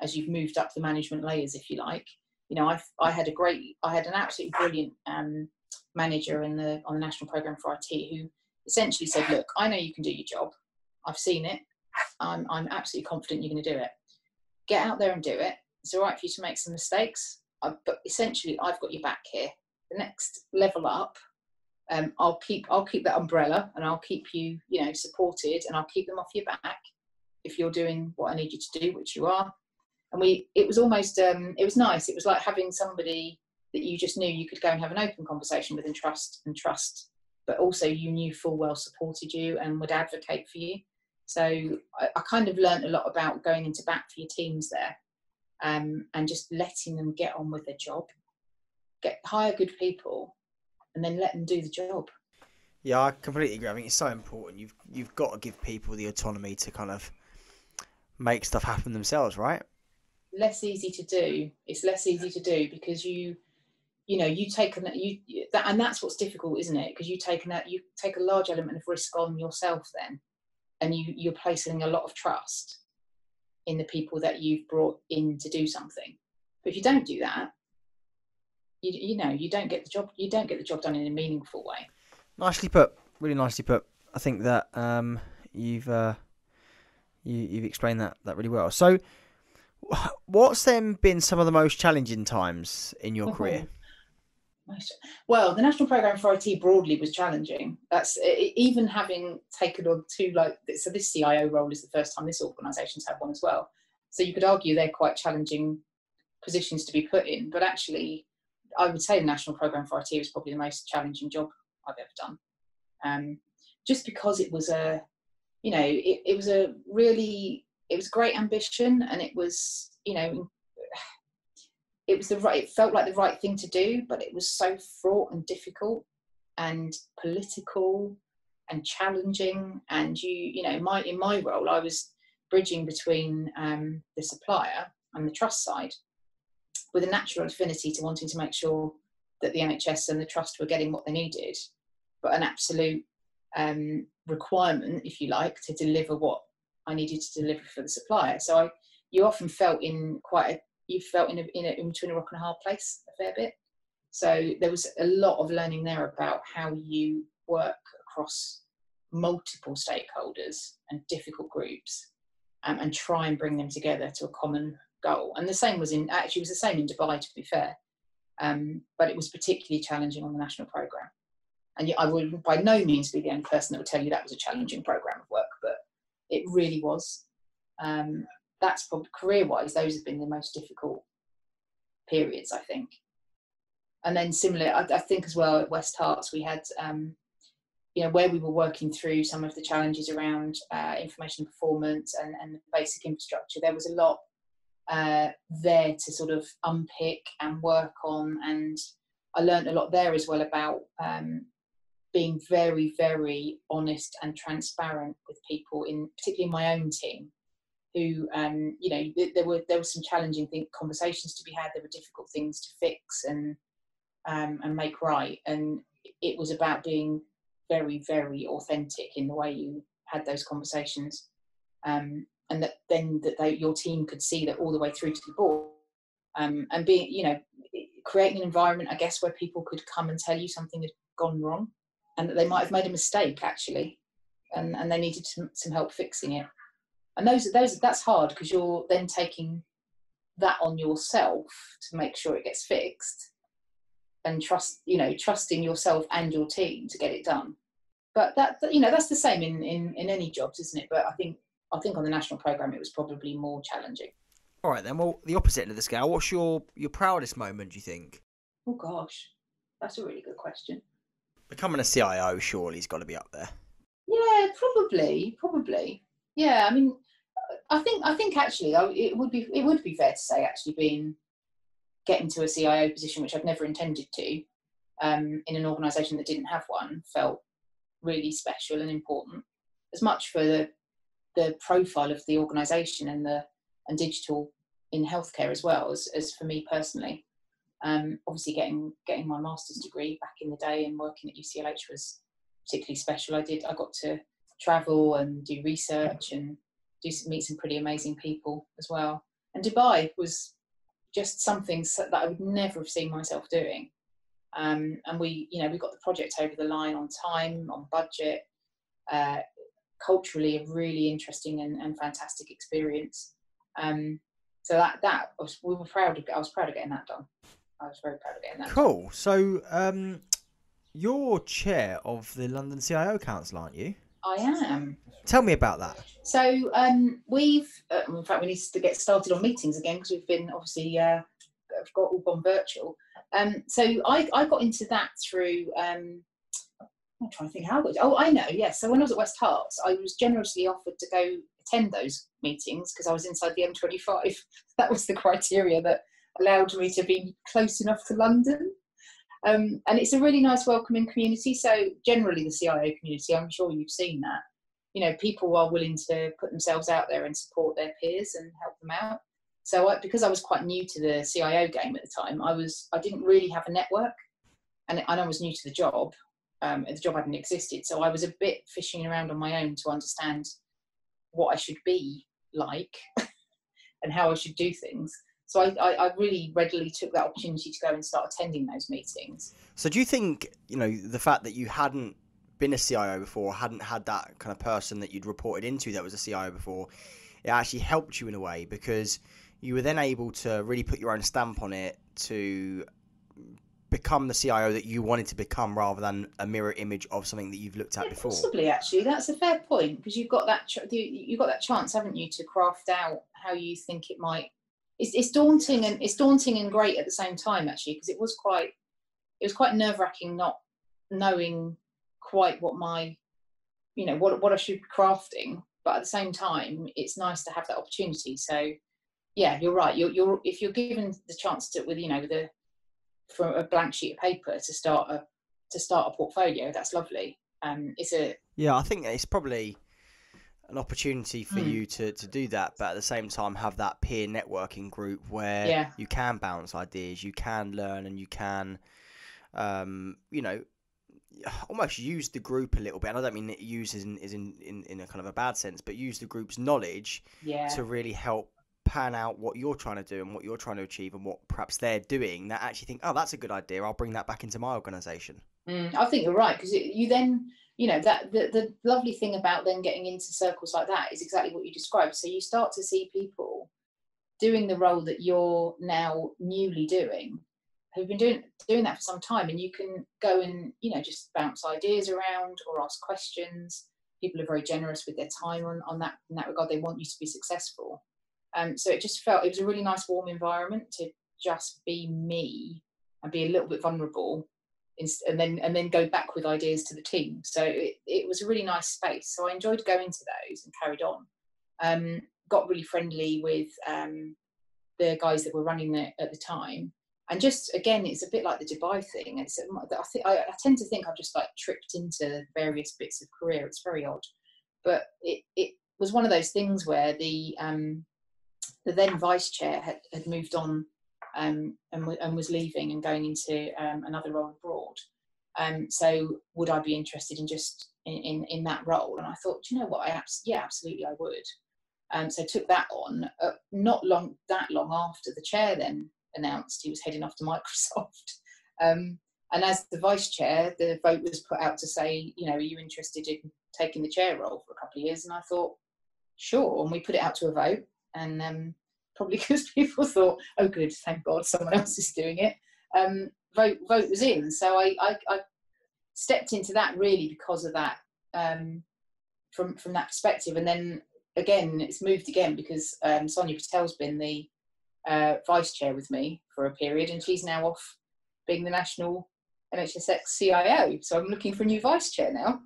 as you've moved up the management layers, if you like. You know, I had an absolutely brilliant manager on the National Programme for IT, who essentially said, look, I know you can do your job. I've seen it. I'm absolutely confident you're going to do it. Get out there and do it. It's all right for you to make some mistakes, but essentially I've got your back here. The next level up, I'll keep that umbrella, and I'll keep you, you know, supported, and I'll keep them off your back if you're doing what I need you to do, which you are. And it was almost, it was nice. It was like having somebody that you just knew you could go and have an open conversation with and trust, but also you knew full well supported you and would advocate for you. So I kind of learned a lot about going into bat for your teams there, and just letting them get on with their job, hire good people, and then let them do the job. Yeah, I completely agree. I think it's so important. You've got to give people the autonomy to kind of make stuff happen themselves, right? Less easy to do. It's less easy to do because you take and that's what's difficult, isn't it? Because you take a large element of risk on yourself then, and you're placing a lot of trust in the people that you've brought in to do something. But if you don't do that, you don't get the job. You don't get the job done in a meaningful way. Nicely put. Really nicely put. I think that you've explained that really well. So, what's then been some of the most challenging times in your career? Well, the National Programme for IT broadly was challenging. That's even having taken on so this CIO role is the first time this organisation's had one as well. So you could argue they're quite challenging positions to be put in, but actually I would say the National Programme for IT was probably the most challenging job I've ever done. Just because it was it was great ambition, and it was, it felt like the right thing to do, but it was so fraught and difficult and political and challenging. And in my role, I was bridging between the supplier and the trust side, with a natural affinity to wanting to make sure that the NHS and the trust were getting what they needed, but an absolute requirement, if you like, to deliver what I needed to deliver for the supplier. So you often felt in between a rock and a hard place a fair bit. So there was a lot of learning there about how you work across multiple stakeholders and difficult groups, and try and bring them together to a common goal. And the same was it was the same in Dubai, to be fair, but it was particularly challenging on the national programme. And I would by no means be the only person that would tell you that was a challenging programme of work, but it really was. That's probably, career-wise, those have been the most difficult periods, I think. And then similarly, I think as well at West Herts, we had, where we were working through some of the challenges around information performance and the basic infrastructure, there was a lot there to sort of unpick and work on. And I learned a lot there as well about being very, very honest and transparent with people, particularly in my own team, who, there were some challenging conversations to be had. There were difficult things to fix and make right. And it was about being very, very authentic in the way you had those conversations, and that your team could see that all the way through to the board, and being, creating an environment, I guess, where people could come and tell you something had gone wrong, and that they might have made a mistake actually, and they needed some help fixing it. And that's hard, because you're then taking that on yourself to make sure it gets fixed, and trusting yourself and your team to get it done. But that's the same in any jobs, isn't it? But I think on the national programme it was probably more challenging. All right then. Well, the opposite end of the scale. What's your proudest moment, do you think? Oh gosh, that's a really good question. Becoming a CIO surely has got to be up there. Yeah, probably. Yeah, I mean, I think actually it would be fair to say actually getting to a CIO position, which I'd never intended to, in an organisation that didn't have one, felt really special and important, as much for the profile of the organisation and digital in healthcare as well as for me personally. Obviously getting my master's degree back in the day and working at UCLH was particularly special. I got to travel and do research and meet some pretty amazing people as well. And Dubai was just something that I would never have seen myself doing. And we got the project over the line on time, on budget, culturally a really interesting and fantastic experience. So I was proud of getting that done. I was very proud of getting that done. Cool. So you're chair of the London CIO Council, aren't you? I am. Tell me about that. So we've, in fact, we need to get started on meetings again, because we've been obviously all gone virtual. So I got into that through. I'm trying to think how. I know. Yes. So when I was at West Herts, I was generously offered to go attend those meetings because I was inside the M25. That was the criteria that allowed me to be close enough to London. And it's a really nice, welcoming community. So generally, the CIO community, I'm sure you've seen that. People are willing to put themselves out there and support their peers and help them out. So because I was quite new to the CIO game at the time, I didn't really have a network, and I was new to the job. The job hadn't existed, so I was a bit fishing around on my own to understand what I should be like and how I should do things. So I really readily took that opportunity to go and start attending those meetings. So do you think, the fact that you hadn't been a CIO before, hadn't had that kind of person that you'd reported into that was a CIO before, it actually helped you in a way, because you were then able to really put your own stamp on it to become the CIO that you wanted to become, rather than a mirror image of something that you've looked at before? Possibly, actually. That's a fair point, because you've got that chance, haven't you, to craft out how you think it might. It's daunting and great at the same time, actually, because it was quite nerve-wracking not knowing quite what what I should be crafting, but at the same time it's nice to have that opportunity. So yeah, you're right. If you're given the chance to, with, from a blank sheet of paper to start a portfolio, that's lovely. It's a Yeah, I think it's probably an opportunity for mm, you to do that, but at the same time have that peer networking group where yeah, you can bounce ideas, you can learn, and you can, you know, almost use the group a little bit. And I don't mean use in a kind of a bad sense, but use the group's knowledge yeah. to really help pan out what you're trying to do and what you're trying to achieve and what perhaps they're doing that actually think, oh, that's a good idea. I'll bring that back into my organisation. I think you're right, because you then, that the lovely thing about then getting into circles like that is exactly what you described. So you start to see people doing the role that you're now newly doing, who've been doing that for some time, and you can go and just bounce ideas around or ask questions. People are very generous with their time on that, in that regard. They want you to be successful. So it was a really nice warm environment to just be me and be a little bit vulnerable, and then go back with ideas to the team. So it was a really nice space. So I enjoyed going to those and carried on. Got really friendly with the guys that were running it at the time. And just again, it's a bit like the Dubai thing. I tend to think I've just like tripped into various bits of career. It's very odd, but it was one of those things where the then vice chair had moved on, and was leaving and going into another role abroad. So would I be interested in just in that role? And I thought, you know what, absolutely I would. So I took that on. Not that long after the chair then announced he was heading off to Microsoft. And as the vice chair, the vote was put out to say, are you interested in taking the chair role for a couple of years? And I thought, sure. And we put it out to a vote, and probably because people thought, oh, good, thank God, someone else is doing it. Vote was in. So I stepped into that really because of that, from that perspective. And then again, it's moved again because Sonia Patel's been the vice chair with me for a period, and she's now off being the national NHS CIO. So I'm looking for a new vice chair now.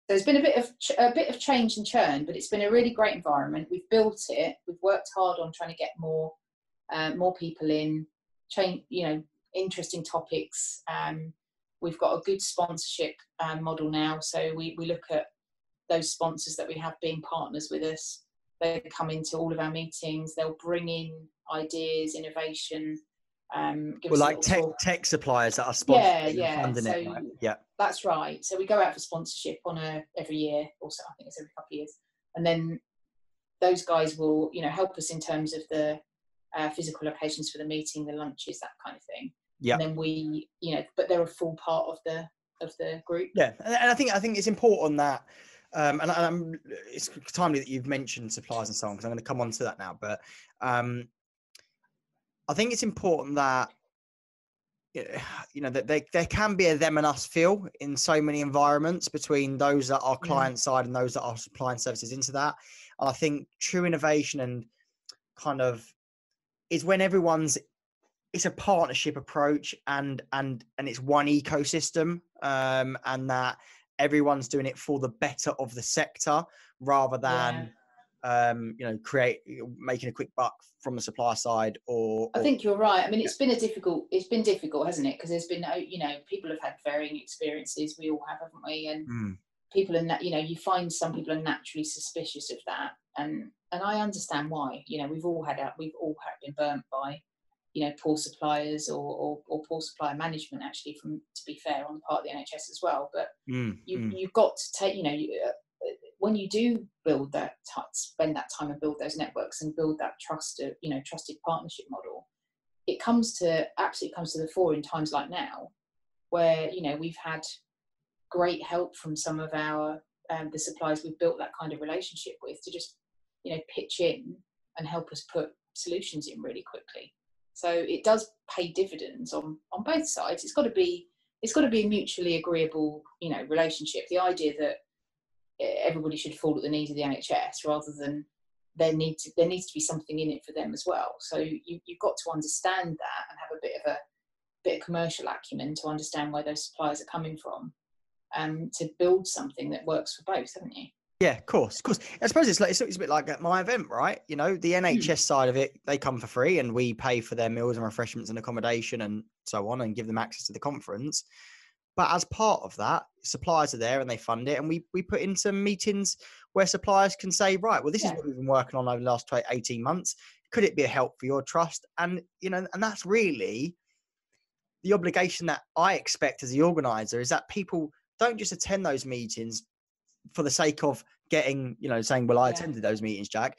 There's been a bit of change and churn, but it's been a really great environment. We've built it. We've worked hard on trying to get more people in, interesting topics. We've got a good sponsorship model now. So we look at those sponsors that we have being partners with us. They come into all of our meetings. They'll bring in ideas, innovation. Give Well, us a like little talk. tech suppliers that are sponsoring and Yeah. funding So it, right? Yeah. that's right. So we go out for sponsorship every year, or so. I think it's every couple of years, and then those guys will, help us in terms of the physical locations for the meeting, the lunches, that kind of thing. Yeah. And then we, but they're a full part of the group. Yeah, and I think it's important that, it's timely that you've mentioned suppliers and so on, because I'm going to come on to that now. But I think it's important that that there can be a them and us feel in so many environments between those that are client side and those that are supplying services into that. And I think true innovation and kind of is when it's a partnership approach and it's one ecosystem, and that everyone's doing it for the better of the sector rather than making a quick buck from the supplier side. I think you're right. I mean, it's been difficult, hasn't it? Because there's been, people have had varying experiences. We all have, haven't we? And people are, you find some people are naturally suspicious of that, and I understand why. We've all been burnt by poor suppliers or poor supplier management, actually, to be fair, on the part of the NHS as well. But you've got to take, when you do spend that time and build those networks and build that trusted partnership model, it absolutely comes to the fore in times like now, where we've had great help from some of our the suppliers we've built that kind of relationship with to just pitch in and help us put solutions in really quickly. So it does pay dividends on both sides. It's got to be a mutually agreeable relationship. The idea that everybody should fall at the knees of the NHS rather than there needs to be something in it for them as well. So you've got to understand that and have a bit of commercial acumen to understand where those suppliers are coming from, to build something that works for both, haven't you? Yeah, of course, of course. I suppose it's a bit like at my event, right? You know, the Mm, NHS side of it, they come for free and we pay for their meals and refreshments and accommodation and so on and give them access to the conference. But as part of that, suppliers are there and they fund it. And we put in some meetings where suppliers can say, right, well, this is yeah, what we've been working on over the last 18 months. Could it be a help for your trust? And, you know, and that's really the obligation that I expect as the organizer, is that people don't just attend those meetings for the sake of getting, you know, saying, well, I yeah, attended those meetings, Jack.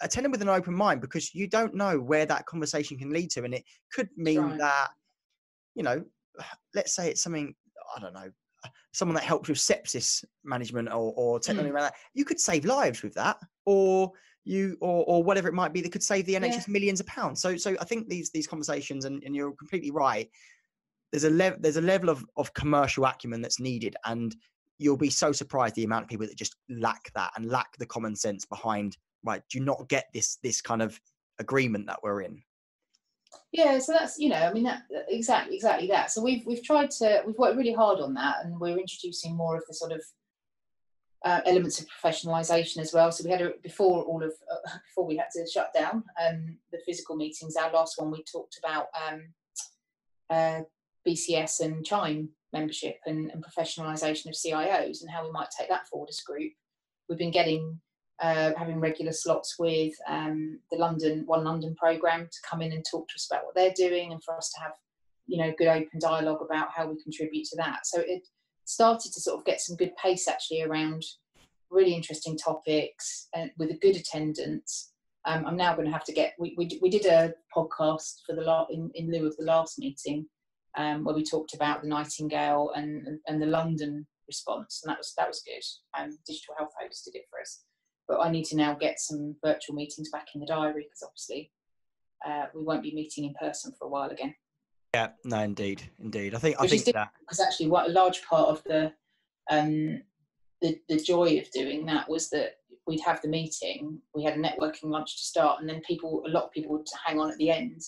Attend them with an open mind, because you don't know where that conversation can lead to. And it could that's mean right. that, you know, let's say it's something, I don't know, someone that helps with sepsis management or technology Mm, around that. You could save lives with that, or or whatever it might be, that could save the yeah. NHS millions of pounds. So I think these conversations, and you're completely right, there's a level of commercial acumen that's needed, and you'll be so surprised the amount of people that just lack that and lack the common sense behind, right, do not get this kind of agreement that we're in. Yeah, so that's, I mean, exactly that. So we've worked really hard on that, and we're introducing more of the sort of elements of professionalisation as well. So we had before we had to shut down the physical meetings. Our last one, we talked about uh, BCS and Chime membership and professionalisation of CIOs and how we might take that forward as a group. We've been having regular slots with the One London programme to come in and talk to us about what they're doing, and for us to have, good open dialogue about how we contribute to that. So it started to sort of get some good pace actually around really interesting topics and with a good attendance. I'm now going to have to we did a podcast for in lieu of the last meeting, where we talked about the Nightingale and the London response, and that was good. Digital Health hosted it for us, but I need to now get some virtual meetings back in the diary, because obviously we won't be meeting in person for a while again. Yeah, no, indeed. I think Which is difficult, that, because actually, what a large part of um, the joy of doing that was that we'd have the meeting, we had a networking lunch to start, and then a lot of people would hang on at the end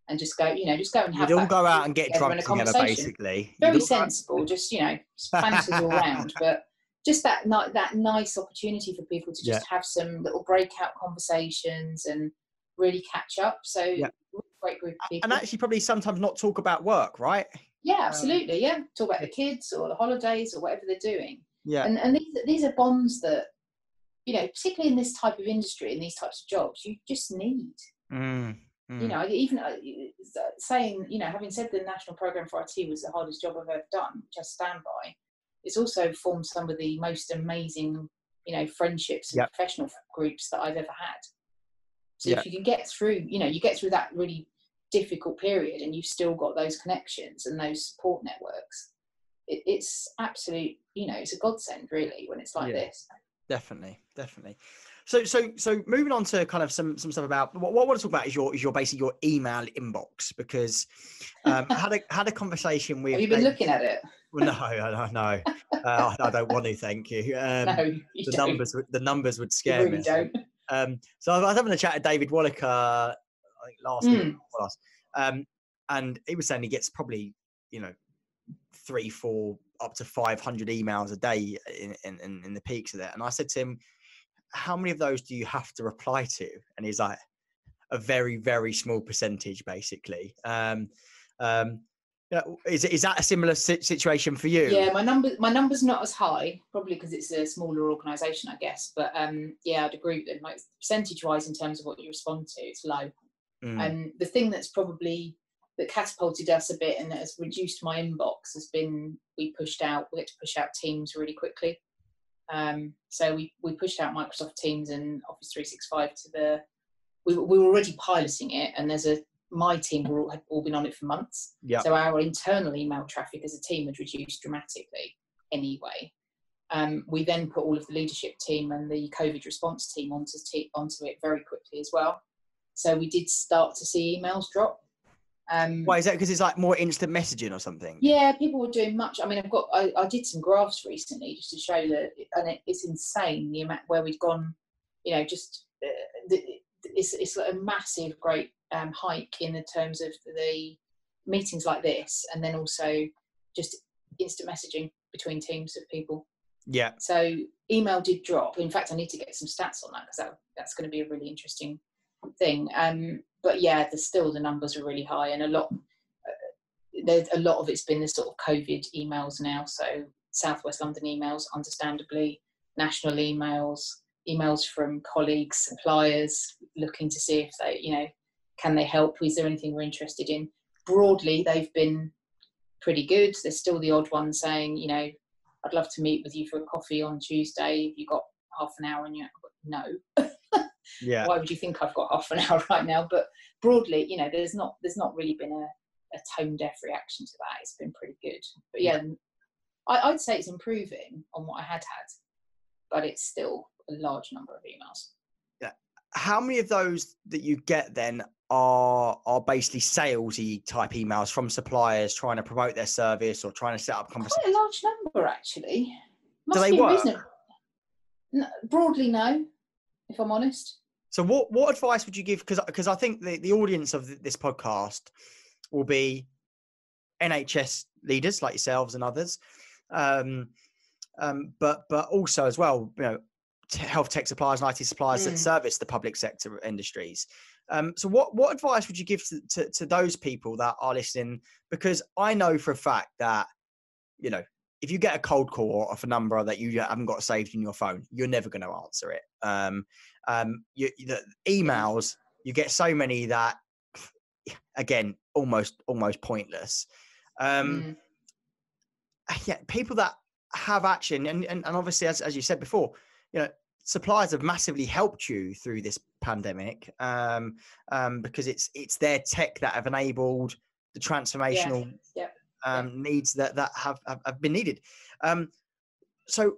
and just go and you'd have all that go out and get together in drunk a together, conversation. basically. You'd Very all go sensible, just banters all round, but just that nice opportunity for people to yeah, just have some little breakout conversations and really catch up. So yeah. great group of And people. actually probably sometimes not talk about work, right? Yeah, um, absolutely. Yeah, talk about the kids or the holidays or whatever they're doing. yeah. And these are bonds that, particularly in this type of industry, in these types of jobs, you just need. Mm, mm. Even saying, having said the National Programme for IT was the hardest job I've ever done, which I stand by, it's also formed some of the most amazing, friendships and Yeah, professional groups that I've ever had. So yeah. if you can get through, you get through that really difficult period, and you've still got those connections and those support networks, it's absolute, it's a godsend really when it's like Yeah, this. definitely. So moving on to kind of some stuff about what I want to talk about is your basically your email inbox, because had a conversation Have with you been David. looking at it? Well, no, no, I don't want to. Thank you. No, you don't. The numbers would You scare me, really I think. don't. So I was having a chat with David Wallaker, I think last week, and he was saying he gets probably, 3, 4, up to 500 emails a day in the peaks of that. And I said to him, how many of those do you have to reply to? And he's like, a very, very small percentage, basically. Is that a similar situation for you? Yeah, my number's not as high, probably because it's a smaller organisation, I guess. But yeah, I'd agree with them. Like percentage-wise, in terms of what you respond to, it's low. Mm, And the thing that catapulted us a bit and that has reduced my inbox has been we had to push out Teams really quickly. So we pushed out Microsoft Teams and Office 365 we were already piloting it, and my team had all been on it for months. yeah, So our internal email traffic as a team had reduced dramatically anyway. We then put all of the leadership team and the COVID response team onto it very quickly as well. So we did start to see emails drop. why is that? Because it's like more instant messaging or something? Yeah, people were doing much. I mean, I did some graphs recently just to show that, and it's insane the amount where we've gone. It's like a massive, great hike in the terms of the meetings like this, and then also just instant messaging between teams of people. Yeah. So email did drop. In fact, I need to get some stats on that, because that's going to be a really interesting thing. But yeah, the numbers are really high, and a lot of it's been the sort of COVID emails now. So Southwest London emails, understandably, national emails from colleagues, suppliers, looking to see if they, can they help? Is there anything we're interested in? Broadly, they've been pretty good. There's still the odd one saying, I'd love to meet with you for a coffee on Tuesday. Have you got half an hour? And you're like, no. Yeah. Why would you think I've got half an hour right now? But broadly, there's not really been a tone deaf reaction to that. It's been pretty good. But yeah, I'd say it's improving on what I had, but it's still a large number of emails. Yeah. How many of those that you get then are basically salesy type emails from suppliers trying to promote their service or trying to set up conversations? Quite a large number, actually. Do they work? Broadly, no, if I'm honest. So what advice would you give? Because I think the audience of this podcast will be NHS leaders like yourselves and others, but also as well, health tech suppliers and IT suppliers that service the public sector industries. So what advice would you give to those people that are listening? Because I know for a fact that, if you get a cold call off a number that you haven't got saved in your phone, you're never going to answer it. The emails, you get so many that, again, almost pointless. Yeah, people that have action, and obviously, as you said before, suppliers have massively helped you through this pandemic, because it's their tech that have enabled the transformational needs that have been needed. So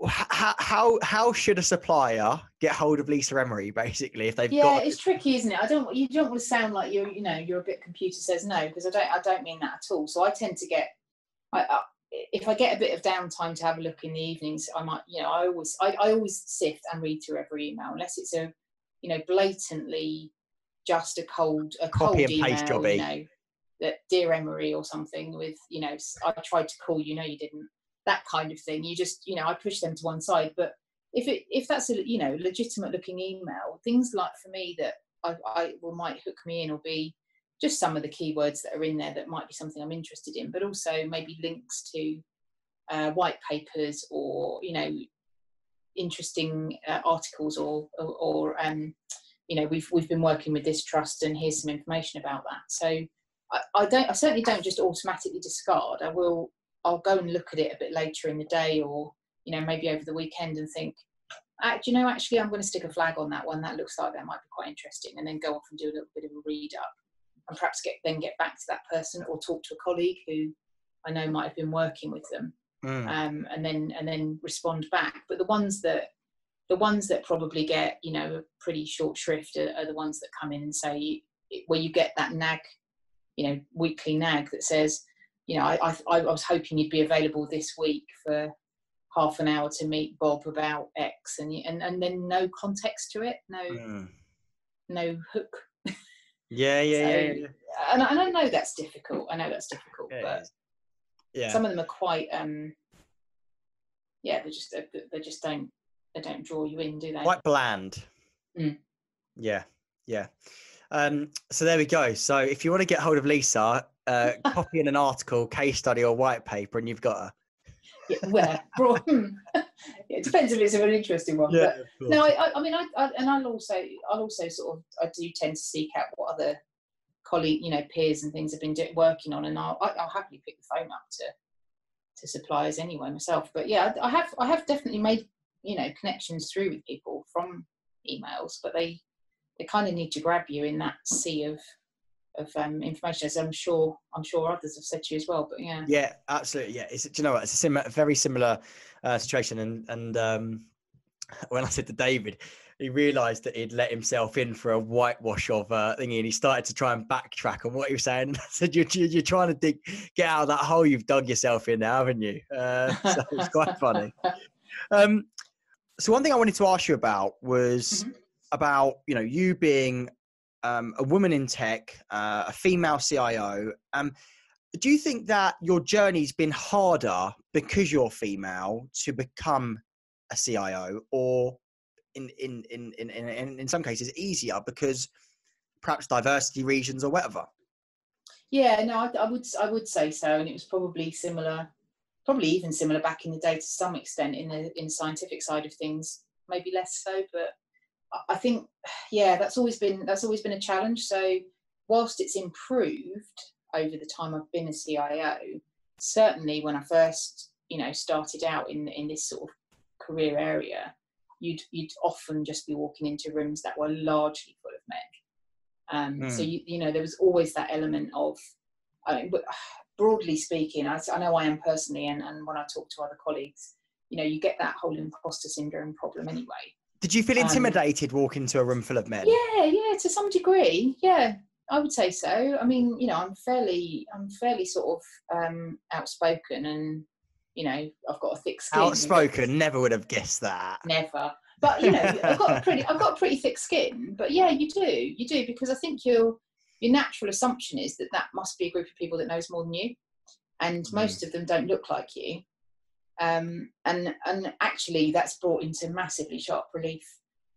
how should a supplier get hold of Lisa Emery, basically, if they've got? It's tricky, isn't it? You don't want to sound like you're a bit computer says no, because I don't mean that at all. So I tend to get, if I get a bit of downtime to have a look in the evenings, I might, I always sift and read through every email, unless it's a, blatantly just a cold Copy and email, paste jobby. That dear Emery or something with, I tried to call you, no, you didn't. That kind of thing. You just, I push them to one side. But if that's a, legitimate looking email, things like, for me, that might hook me in, or be just some of the keywords that are in there that might be something I'm interested in, but also maybe links to white papers, or interesting articles, or we've been working with this trust, and here's some information about that. So I certainly don't just automatically discard. I'll go and look at it a bit later in the day, or maybe over the weekend, and think, actually I'm going to stick a flag on that one. That looks like that might be quite interesting, and then go off and do a little bit of a read up, and perhaps get back to that person, or talk to a colleague who I know might have been working with them, and then respond back. But the ones that probably get a pretty short shrift are the ones that come in and say, where you get that nag, weekly nag that says, I was hoping you'd be available this week for half an hour to meet Bob about X, and then no context to it, no hook. Yeah. And I know that's difficult. But some of them are quite, they just don't draw you in, do they? Quite bland. Yeah. So there we go. So if you want to get hold of Lisa, copy in an article, case study, or white paper, and you've got her. It depends if it's an interesting one. Yeah, but no, I'll also sort of, I do tend to seek out what other colleague, peers and things have been working on, and I'll happily pick the phone up to suppliers anyway myself. But yeah, I have definitely made connections through with people from emails, but they kind of need to grab you in that sea of information, as I'm sure others have said to you as well. But yeah, absolutely. Yeah, do you know what? It's a very similar situation. And when I said to David, he realised that he'd let himself in for a whitewash of thingy, and he started to try and backtrack on what he was saying. And I said, "You're trying to get out of that hole you've dug yourself in now, haven't you?" So it's quite funny. So one thing I wanted to ask you about was about you being a woman in tech, a female CIO. do you think that your journey's been harder because you're female to become a CIO, or in some cases easier because perhaps diversity reasons or whatever? Yeah, no, I would say so, and it was probably similar, probably even similar back in the day to some extent in the scientific side of things, maybe less so, but I think, yeah, that's always been a challenge. So whilst it's improved over the time I've been a CIO, certainly when I first, started out in this sort of career area, you'd often just be walking into rooms that were largely full of men. So there was always that element of, but broadly speaking, I know I am personally, and when I talk to other colleagues, you get that whole imposter syndrome problem anyway. Did you feel intimidated walking into a room full of men? Yeah, to some degree. Yeah, I would say so. I mean, I'm fairly sort of outspoken, and I've got a thick skin. Outspoken, never would have guessed that. Never. But I've got a pretty thick skin. But yeah, you do, because I think your natural assumption is that must be a group of people that knows more than you, and most of them don't look like you. And actually that's brought into massively sharp relief,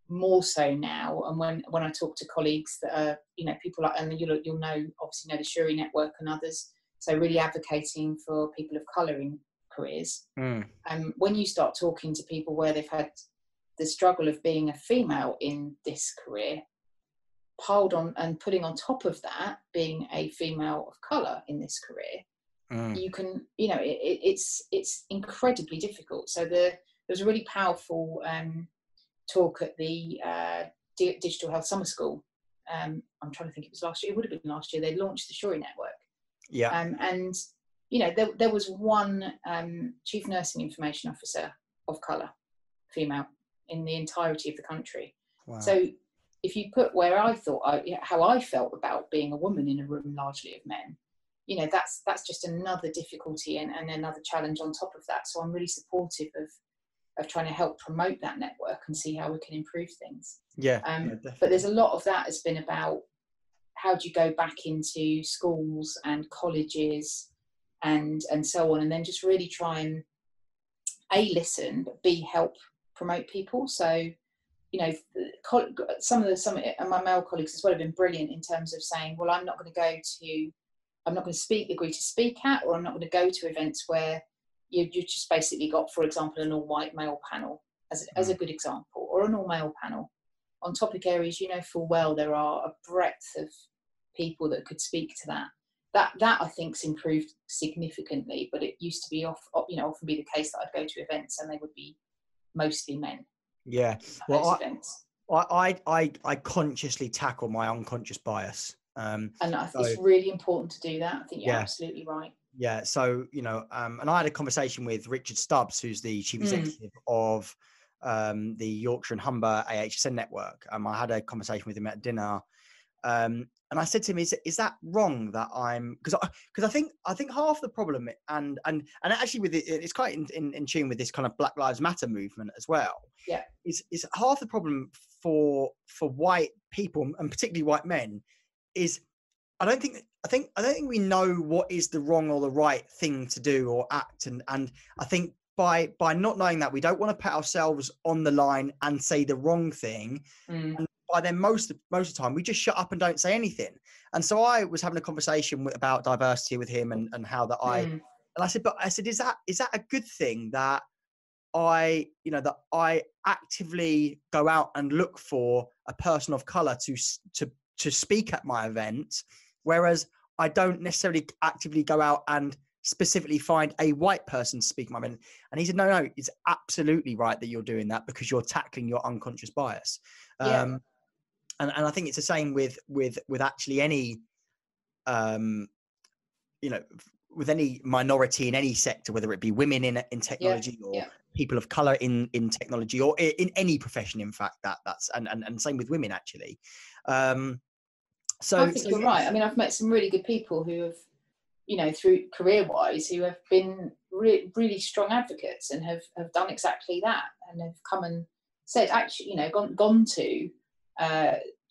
more so now. And when I talk to colleagues that are, people like, and you'll obviously know the Shuri Network and others, so really advocating for people of colour in careers. When you start talking to people where they've had the struggle of being a female in this career, piled on and putting on top of that being a female of colour in this career, you can, it's incredibly difficult. So there was a really powerful talk at the Digital Health Summer School. I'm trying to think, it was last year. It would have been last year. They launched the Shuri Network. Yeah. And there was one chief nursing information officer of colour, female, in the entirety of the country. Wow. So if you put where I thought, how I felt about being a woman in a room largely of men, that's just another difficulty and another challenge on top of that. So I'm really supportive of trying to help promote that network and see how we can improve things. Yeah, but there's a lot of that has been about how do you go back into schools and colleges and so on, and then just really try and A, listen, but B, help promote people. So some of my male colleagues as well have been brilliant in terms of saying, well, I'm not going to agree to speak at, or I'm not going to go to events where you've just basically got, for example, an all-white male panel as a good example, or an all-male panel on topic areas. Full well there are a breadth of people that could speak to that. That I think's improved significantly, but it used to be often be the case that I'd go to events and they would be mostly men. Yeah. Well, I consciously tackle my unconscious bias. And it's really important to do that. I think you're absolutely right. Yeah. So, and I had a conversation with Richard Stubbs, who's the chief executive of the Yorkshire and Humber AHSN network. I had a conversation with him at dinner. And I said to him, is that wrong that I'm, because I think half the problem, and actually with it's quite in tune with this kind of Black Lives Matter movement as well. Yeah. Is half the problem for white people, and particularly white men, is I don't think we know what is the wrong or the right thing to do or act, and I think by not knowing that, we don't want to put ourselves on the line and say the wrong thing. And by then most of the time we just shut up and don't say anything. And so I was having a conversation about diversity with him and how that and I said, is that a good thing that I actively go out and look for a person of color to speak at my event, whereas I don't necessarily actively go out and specifically find a white person to speak at my event? And he said, no, it's absolutely right that you're doing that, because you're tackling your unconscious bias. And I think it's the same with actually any, with any minority in any sector, whether it be women in technology or people of color in technology, or in any profession. In fact, that's and same with women actually. So I think you're right. I mean, I've met some really good people who have, through career-wise, who have been really strong advocates and have done exactly that, and have come and said, actually, gone to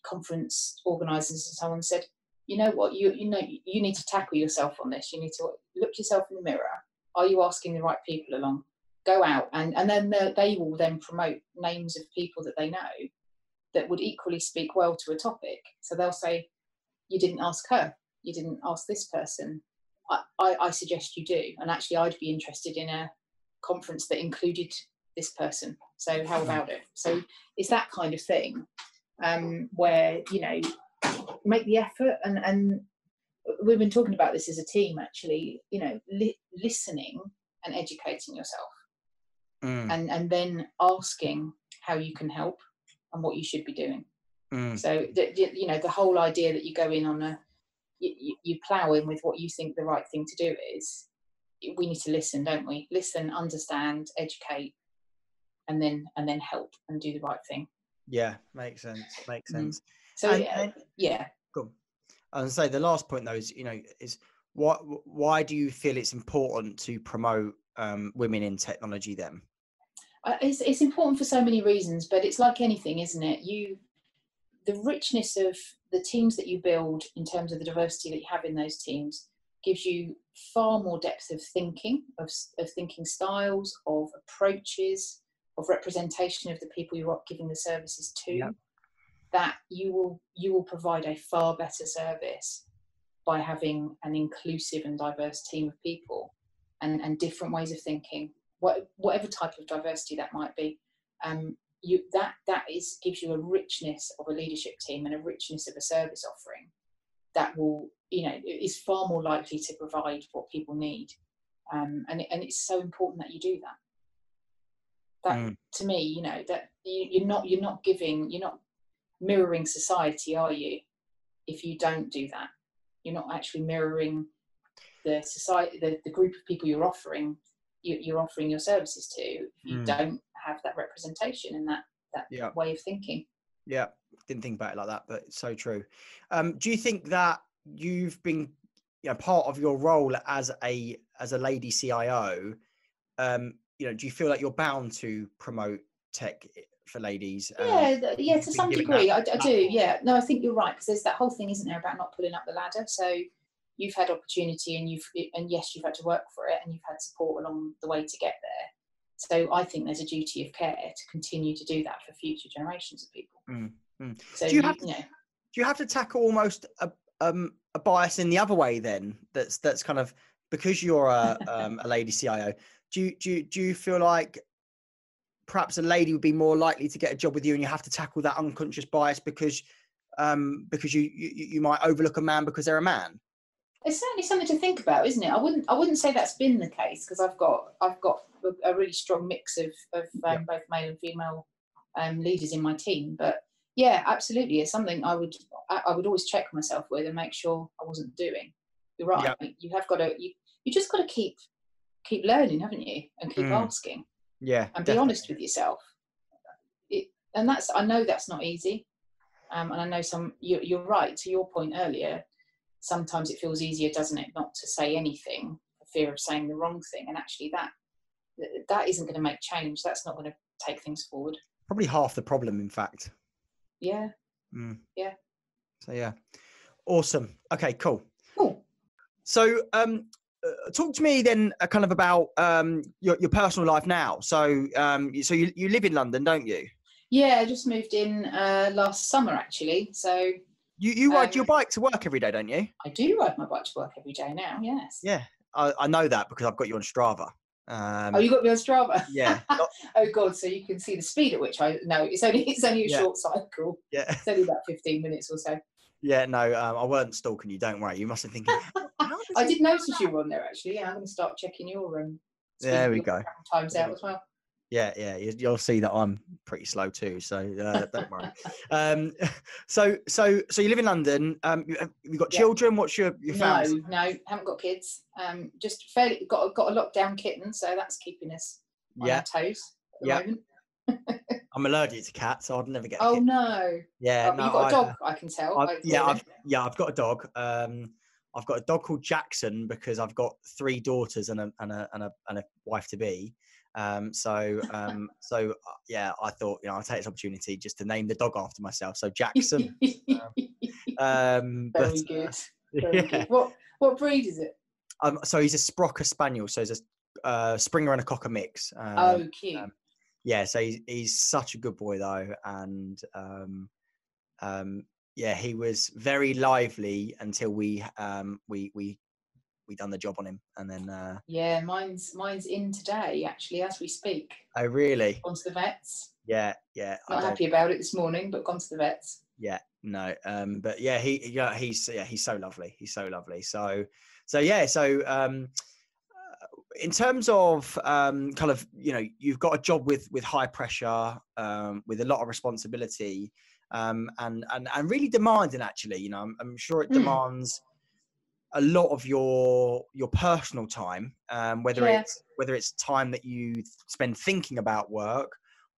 conference organisers and so on, said, you know what, you need to tackle yourself on this. You need to look yourself in the mirror. Are you asking the right people along? Go out, and then they will then promote names of people that they know that would equally speak well to a topic. So they'll say, you didn't ask her, you didn't ask this person. I suggest you do. And actually, I'd be interested in a conference that included this person. So how about it? So it's that kind of thing, where, you know, make the effort. And we've been talking about this as a team, actually, you know, listening and educating yourself. And then asking how you can help and what you should be doing. So, you know, the whole idea that you go in on you plough in with what you think the right thing to do is, we need to listen, don't we? Listen, understand, educate, and then help and do the right thing. Yeah, makes sense. So, yeah. Cool. I was going to say, the last point though is, you know, is why do you feel it's important to promote women in technology then? It's important for so many reasons, but it's like anything, isn't it? The richness of the teams that you build in terms of the diversity that you have in those teams gives you far more depth of thinking, of thinking styles, of approaches, of representation of the people you're giving the services to. Yep. That you will provide a far better service by having an inclusive and diverse team of people and different ways of thinking, whatever type of diversity that might be. Gives you a richness of a leadership team and a richness of a service offering that will, you know, is far more likely to provide what people need. And it's so important that you do that. That to me, you know, that you're not mirroring society, are you? If you don't do that, you're not actually mirroring the society, the group of people you're offering your services to. If you don't have that representation and that way of thinking. Yeah, didn't think about it like that, but it's so true. Do you think that you've been, you know, part of your role as a lady CIO? You know, do you feel like you're bound to promote tech for ladies? Yeah, to some degree, I do. Yeah, no, I think you're right, because there's that whole thing, isn't there, about not pulling up the ladder. So you've had opportunity, and yes, you've had to work for it, and you've had support along the way to get there. So I think there's a duty of care to continue to do that for future generations of people. So do you have to tackle almost a bias in the other way then? That's kind of, because you're a lady CIO. Do you feel like perhaps a lady would be more likely to get a job with you, and you have to tackle that unconscious bias because you might overlook a man because they're a man? It's certainly something to think about, isn't it? I wouldn't say that's been the case, because I've got a really strong mix of both male and female leaders in my team. But yeah, absolutely, it's something I would always check myself with and make sure I wasn't doing. You're right. Yep. You have got to you just got to keep learning, haven't you? And keep asking. Yeah. And be honest with yourself. I know that's not easy. And I know you're right, to your point earlier. Sometimes it feels easier, doesn't it, not to say anything for fear of saying the wrong thing. And actually that isn't going to make change. That's not going to take things forward. Probably half the problem, in fact. Yeah. Yeah. So yeah. Awesome. Okay, cool. So talk to me then kind of about your personal life now. So you live in London, don't you? Yeah, I just moved in last summer, actually. So you ride your bike to work every day, don't you? I do ride my bike to work every day now, yes. Yeah, I know that because I've got you on Strava. You got me on Strava? Yeah. Oh God, so you can see the speed at which it's only a short cycle. Yeah. It's only about 15 minutes or so. Yeah, no, I weren't stalking you, don't worry. You must have been thinking, I did notice you were on there, actually. Yeah, I'm going to start checking your there we go. Times out as well. Yeah, you'll see that I'm pretty slow too, so don't worry. So you live in London. You got children? What's your family? No, haven't got kids. Just fairly got a lockdown kitten, so that's keeping us on our toes at the moment. I'm allergic to cats, so I'd never get a kitten. kitten. No. Yeah, no. You've got a dog, I can tell. I've got a dog. I've got a dog called Jackson because I've got 3 daughters and a wife to be. So yeah, I thought, I'll take this opportunity just to name the dog after myself. So Jackson. Very good. Very yeah. good. What breed is it? So he's a Sprocker Spaniel, so he's a Springer and a Cocker mix. Oh, cute. Yeah, so he's such a good boy though, and yeah, he was very lively until we done the job on him, and then yeah, mine's in today actually as we speak. oh really? Gone to the vets. Yeah. Not happy about it this morning, but gone to the vets. Yeah, no, but yeah, he's so lovely. He's so lovely. So yeah, so in terms of kind of, you know, you've got a job with high pressure, with a lot of responsibility, and really demanding actually, you know, I'm sure it demands a lot of your personal time, whether it's time that you spend thinking about work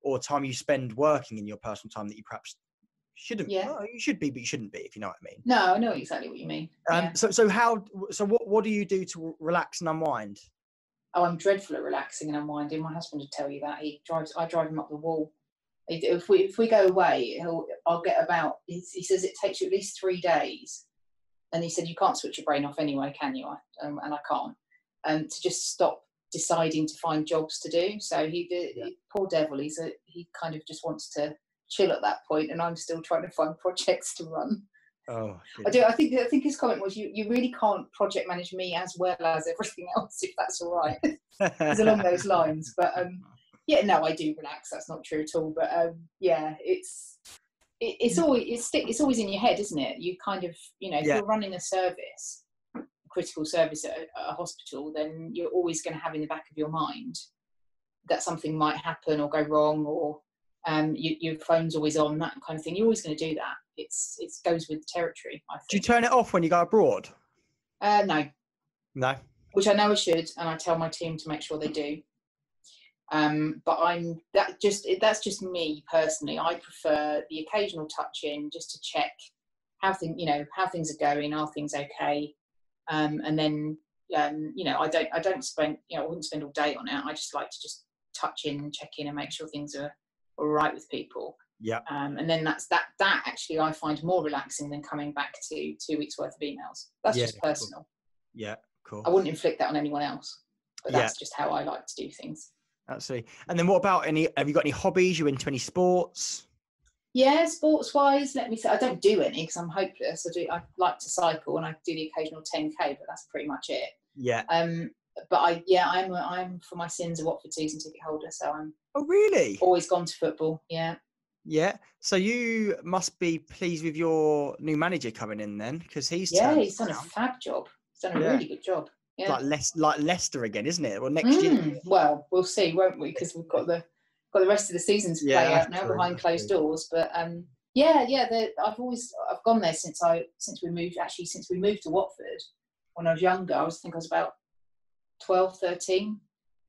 or time you spend working in your personal time that you perhaps shouldn't. Well, you should be, but you shouldn't be, if you know what I mean. No, I know exactly what you mean. So what do you do to relax and unwind? Oh, I'm dreadful at relaxing and unwinding. My husband would tell you that. I drive him up the wall. If we go away, I'll get about. He says it takes you at least 3 days, and he said you can't switch your brain off anyway, can you? And I can't. To just stop deciding to find jobs to do. So poor devil. He kind of just wants to chill at that point, and I'm still trying to find projects to run. Oh, I think his comment was, you really can't project manage me as well as everything else, if that's all right. It's along those lines. But yeah, no, I do relax. That's not true at all. But yeah, it's always in your head, isn't it? You kind of, you know, if you're running a service, a critical service at a hospital, then you're always going to have in the back of your mind that something might happen or go wrong, or your phone's always on, that kind of thing. You're always going to do that. It goes with the territory, I think. Do you turn it off when you go abroad? No. Which I know I should, and I tell my team to make sure they do. But that's just me personally. I prefer the occasional touch in just to check how things are going. Are things okay? And then I wouldn't spend all day on it. I just like to just touch in, check in, and make sure things are all right with people. Yeah. And then that actually I find more relaxing than coming back to 2 weeks worth of emails. That's just personal. Cool. Yeah, cool. I wouldn't inflict that on anyone else, but that's just how I like to do things. Absolutely. And then what about have you got any hobbies? You into any sports? Yeah, sports wise, let me say, I don't do any because I'm hopeless. I like to cycle and I do the occasional 10k, but that's pretty much it. Yeah. But I'm for my sins a Watford season ticket holder, so I'm. Oh really? Always gone to football. Yeah. Yeah. So you must be pleased with your new manager coming in then, because he's done a fab job. He's done a really good job. Yeah. Like Leicester again, isn't it? Well, next year. Well, we'll see, won't we? Because we've got the rest of the season to play out now behind closed doors. But I've gone there since we moved to Watford. When I was younger, I was about 12, 13.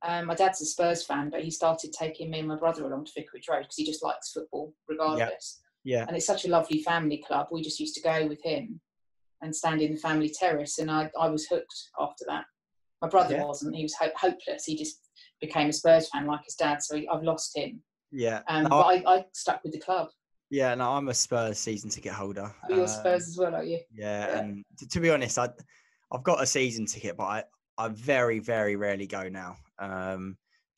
My dad's a Spurs fan, but he started taking me and my brother along to Vicarage Road because he just likes football regardless. Yeah. And it's such a lovely family club. We just used to go with him and stand in the family terrace, and I was hooked after that. My brother wasn't. He was hopeless. He just became a Spurs fan like his dad, so I've lost him. Yeah. But I stuck with the club. Yeah, no, I'm a Spurs season ticket holder. Oh, you're Spurs as well, are you? Yeah, and to be honest, I've got a season ticket, but I very, very rarely go now.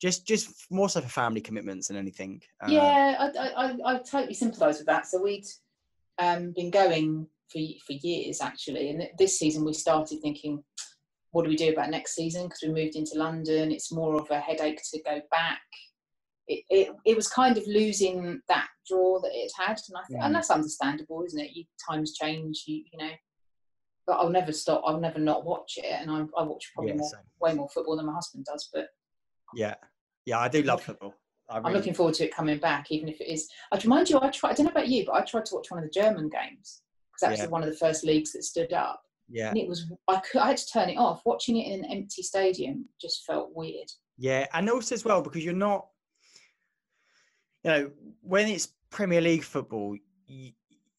Just more so for family commitments than anything. I totally sympathise with that. So we'd been going for years actually, and this season we started thinking, what do we do about next season? Because we moved into London, it's more of a headache to go back. It was kind of losing that draw that it had, and I think, and that's understandable, isn't it? Times change, you know. But I'll never stop. I'll never not watch it, and I watch probably way more football than my husband does. But yeah, I do love football. I'm looking forward to it coming back, even if it is. I remind you, I don't know about you, but I tried to watch one of the German games because that was one of the first leagues that stood up. Yeah, and it was I had to turn it off. Watching it in an empty stadium just felt weird. Yeah, and also as well because you're not, you know, when it's Premier League football,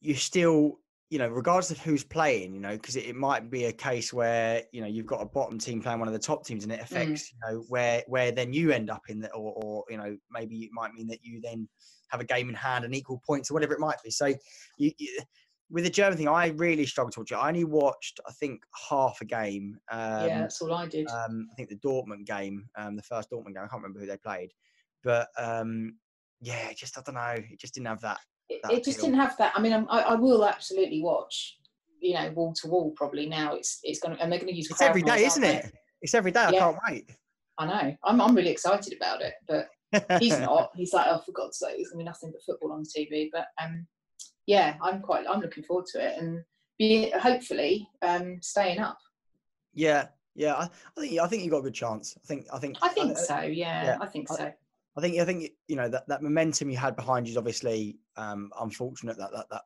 you're still, you know, regardless of who's playing, you know, because it might be a case where, you know, you've got a bottom team playing one of the top teams and it affects, you know, where then you end up in or, you know, maybe it might mean that you then have a game in hand and equal points or whatever it might be. So with the German thing, I really struggled to watch it. I only watched, I think, half a game. Yeah, that's all I did. I think the Dortmund game, the first Dortmund game. I can't remember who they played, but yeah, just I don't know. It just didn't have that. It just didn't have that. I mean, I will absolutely watch. You know, wall to wall probably now. It's going to, and they're going to use. It's every day, isn't it? It's every day. Yeah. I can't wait. I know. I'm really excited about it, but he's not. He's like, oh, for God's sake, there's going to be nothing but football on the TV. But yeah, I'm looking forward to it, and hopefully staying up. Yeah. I think you got a good chance. I think so. Yeah, I think so. I think you know that momentum you had behind you is obviously unfortunate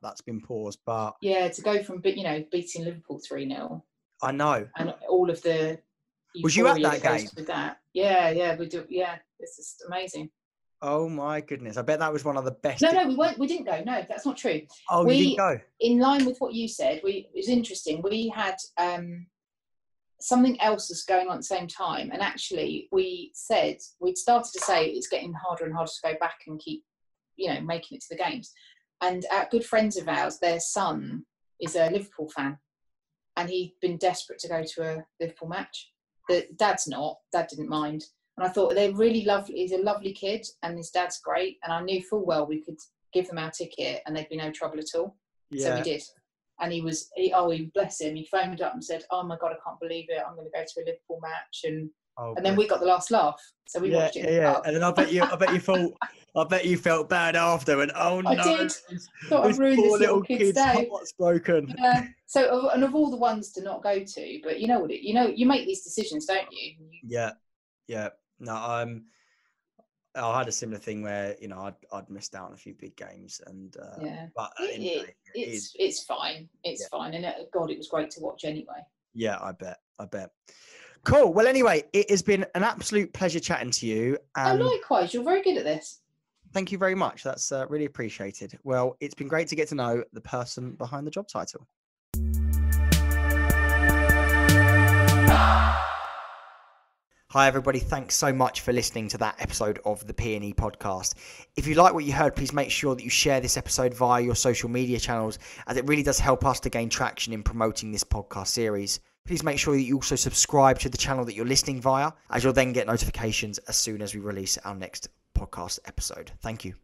that's been paused, but yeah, to go from beating Liverpool 3-0. I know, and all of the was you at that game? With that, yeah, we do. Yeah, it's just amazing. Oh my goodness! I bet that was one of the best. No, we weren't. We didn't go. No, that's not true. Oh, you didn't go. In line with what you said, it was interesting. We had something else was going on at the same time, and actually we'd started to say it's getting harder and harder to go back and keep making it to the games. And good friends of ours, their son is a Liverpool fan, and he'd been desperate to go to a Liverpool match. The dad didn't mind, and I thought they're really lovely. He's a lovely kid, and his dad's great, and I knew full well we could give them our ticket and there'd be no trouble at all. So we did. And he bless him, he phoned up and said, oh my God, I can't believe it, I'm going to go to a Liverpool match. And then we got the last laugh. So we watched it. Yeah. And then I bet you felt bad after, and oh no. I did. Thought I'd ruined this little kid's day. What's broken? Yeah. So, and of all the ones to not go to, but you know what you make these decisions, don't you? Yeah. No, I had a similar thing where I'd missed out on a few big games, and but it's fine. It's fine, and God, it was great to watch anyway. Yeah, I bet. Cool. Well, anyway, it has been an absolute pleasure chatting to you. Likewise, you're very good at this. Thank you very much. That's really appreciated. Well, it's been great to get to know the person behind the job title. Hi everybody, thanks so much for listening to that episode of the P&E podcast. If you like what you heard, please make sure that you share this episode via your social media channels, as it really does help us to gain traction in promoting this podcast series. Please make sure that you also subscribe to the channel that you're listening via, as you'll then get notifications as soon as we release our next podcast episode. Thank you.